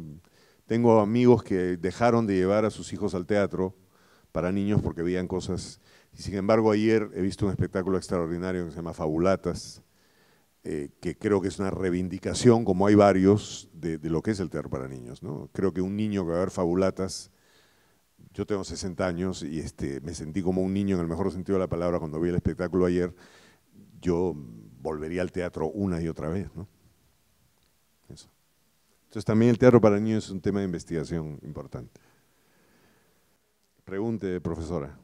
Speaker 1: tengo amigos que dejaron de llevar a sus hijos al teatro para niños porque veían cosas, y sin embargo ayer he visto un espectáculo extraordinario que se llama Fabulatas, que creo que es una reivindicación, como hay varios, de lo que es el teatro para niños, ¿no? Creo que un niño que va a ver Fabulatas, yo tengo 60 años y me sentí como un niño en el mejor sentido de la palabra cuando vi el espectáculo ayer, yo volvería al teatro una y otra vez, ¿no? Eso. Entonces también el teatro para niños es un tema de investigación importante. Pregunte, profesora.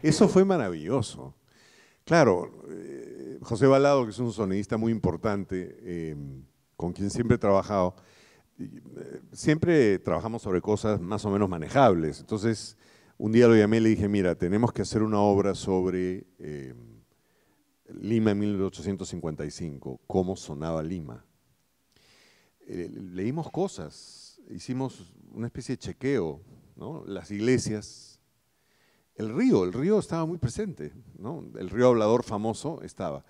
Speaker 1: Eso fue maravilloso. Claro, José Balado, que es un sonidista muy importante, con quien siempre he trabajado, siempre trabajamos sobre cosas más o menos manejables. Entonces, un día lo llamé y le dije, mira, tenemos que hacer una obra sobre Lima en 1855, cómo sonaba Lima. Leímos cosas, hicimos una especie de chequeo, ¿no? Las iglesias. El río estaba muy presente, ¿no? El río hablador famoso estaba.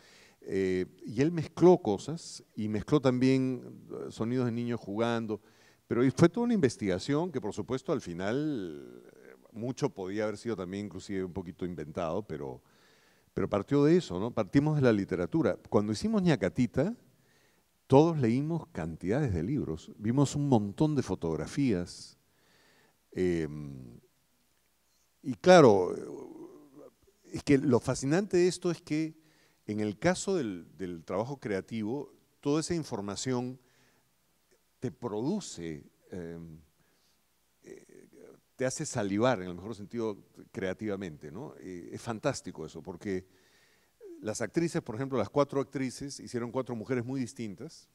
Speaker 1: Y él mezcló cosas y mezcló también sonidos de niños jugando, pero fue toda una investigación que por supuesto al final mucho podía haber sido también inclusive un poquito inventado, pero partió de eso, ¿no? Partimos de la literatura. Cuando hicimos Ñacatita, todos leímos cantidades de libros, vimos un montón de fotografías, y claro, es que lo fascinante de esto es que en el caso del trabajo creativo, toda esa información te produce, te hace salivar en el mejor sentido creativamente, ¿no? Es fantástico eso, porque las actrices, por ejemplo, las 4 actrices hicieron 4 mujeres muy distintas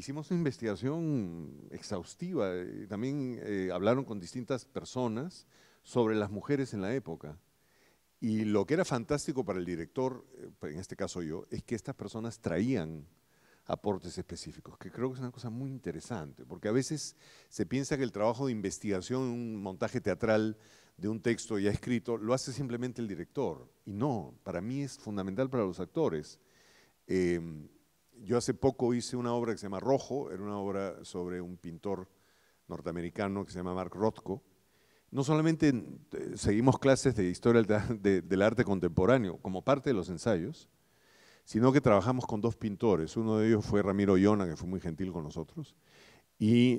Speaker 1: hicimos una investigación exhaustiva. También hablaron con distintas personas sobre las mujeres en la época. Y lo que era fantástico para el director, en este caso yo, es que estas personas traían aportes específicos, que creo que es una cosa muy interesante, porque a veces se piensa que el trabajo de investigación, un montaje teatral de un texto ya escrito, lo hace simplemente el director. Y no, para mí es fundamental para los actores. Yo hace poco hice una obra que se llama Rojo, era una obra sobre un pintor norteamericano que se llama Mark Rothko. No solamente seguimos clases de historia del arte contemporáneo como parte de los ensayos, sino que trabajamos con 2 pintores. Uno de ellos fue Ramiro Ollona, que fue muy gentil con nosotros, y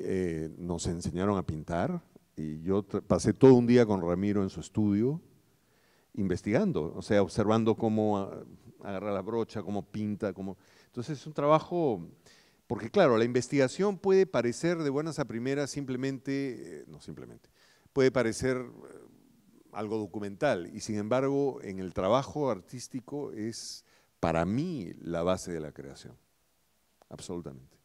Speaker 1: nos enseñaron a pintar. Y yo pasé todo un día con Ramiro en su estudio, investigando, o sea, observando cómo agarra la brocha, cómo pinta, cómo… Entonces es un trabajo… Porque claro, la investigación puede parecer de buenas a primeras simplemente, no simplemente, puede parecer algo documental, y sin embargo en el trabajo artístico es para mí la base de la creación, absolutamente.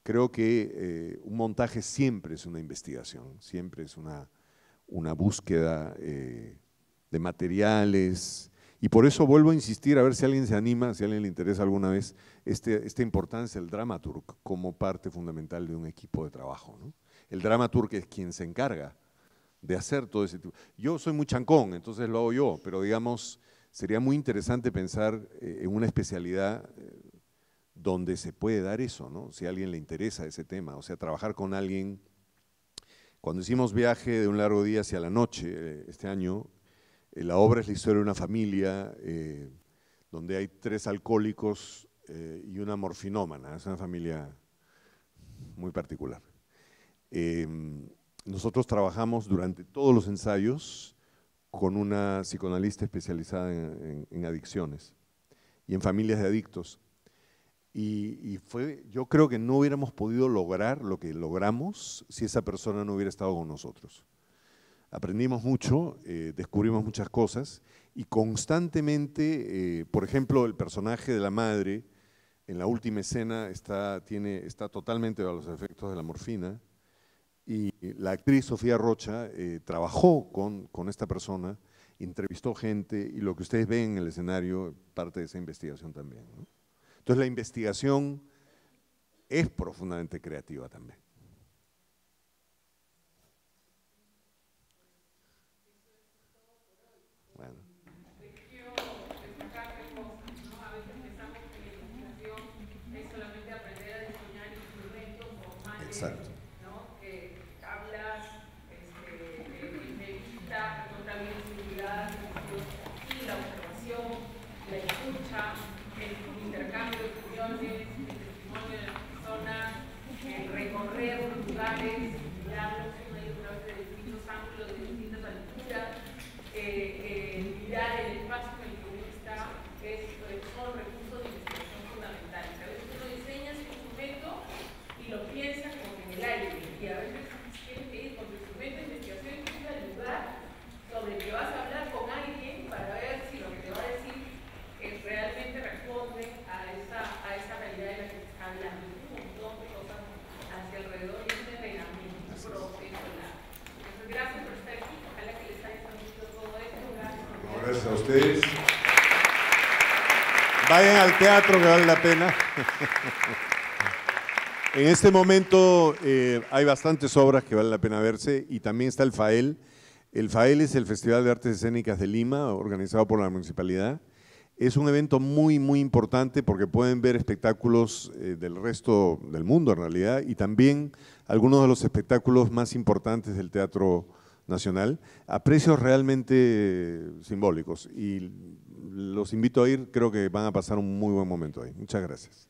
Speaker 1: Creo que un montaje siempre es una investigación, siempre es una búsqueda de materiales, y por eso vuelvo a insistir, a ver si alguien se anima, si a alguien le interesa alguna vez, esta importancia del dramaturg como parte fundamental de un equipo de trabajo, ¿no? El dramaturg es quien se encarga de hacer todo ese tipo. Yo soy muy chancón, entonces lo hago yo, pero digamos, sería muy interesante pensar en una especialidad donde se puede dar eso, ¿no? Si a alguien le interesa ese tema, o sea, trabajar con alguien. Cuando hicimos Viaje de un largo día hacia la noche, este año, la obra es la historia de una familia donde hay 3 alcohólicos y una morfinómana. Es una familia muy particular. Nosotros trabajamos durante todos los ensayos con una psicoanalista especializada en adicciones y en familias de adictos. Y yo creo que no hubiéramos podido lograr lo que logramos si esa persona no hubiera estado con nosotros. Aprendimos mucho, descubrimos muchas cosas, y constantemente, por ejemplo, el personaje de la madre en la última escena está totalmente bajo los efectos de la morfina, y la actriz Sofía Rocha trabajó con esta persona, entrevistó gente, y lo que ustedes ven en el escenario parte de esa investigación también, ¿no? Entonces la investigación es profundamente creativa también. Bueno.
Speaker 5: Quiero destacar 3 cosas, ¿no? A veces pensamos que la investigación es solamente aprender a diseñar instrumentos formales.
Speaker 1: Exacto.
Speaker 5: ¿No? Que hablas, entrevista, contabilidad, y la observación, la escucha, el intercambio de opiniones, el testimonio de las personas, el recorrer los lugares, mirarlos una y otra vez de distintos ángulos, de distintas alturas, mirar el espacio en el que uno está, son recursos de investigación fundamentales. A veces uno diseña su instrumento y lo piensa como que en el aire, y a veces tienes que ir con tu instrumento de investigación y al lugar sobre el que vas a hablar con alguien para ver si lo que te va a decir realmente responde a esa realidad de la que se está hablando. Un montón de cosas hacia alrededor y un entrenamiento, un proceso largo. Entonces, gracias por estar aquí. Ojalá que les haya servido todo esto.
Speaker 1: Gracias a ustedes. Vayan al teatro, que vale la pena. En este momento hay bastantes obras que vale la pena verse, y también está el FAEL. El FAEL es el Festival de Artes Escénicas de Lima, organizado por la municipalidad. Es un evento muy, muy importante porque pueden ver espectáculos del resto del mundo en realidad, y también algunos de los espectáculos más importantes del Teatro Nacional a precios realmente simbólicos. Y los invito a ir, creo que van a pasar un muy buen momento ahí. Muchas gracias.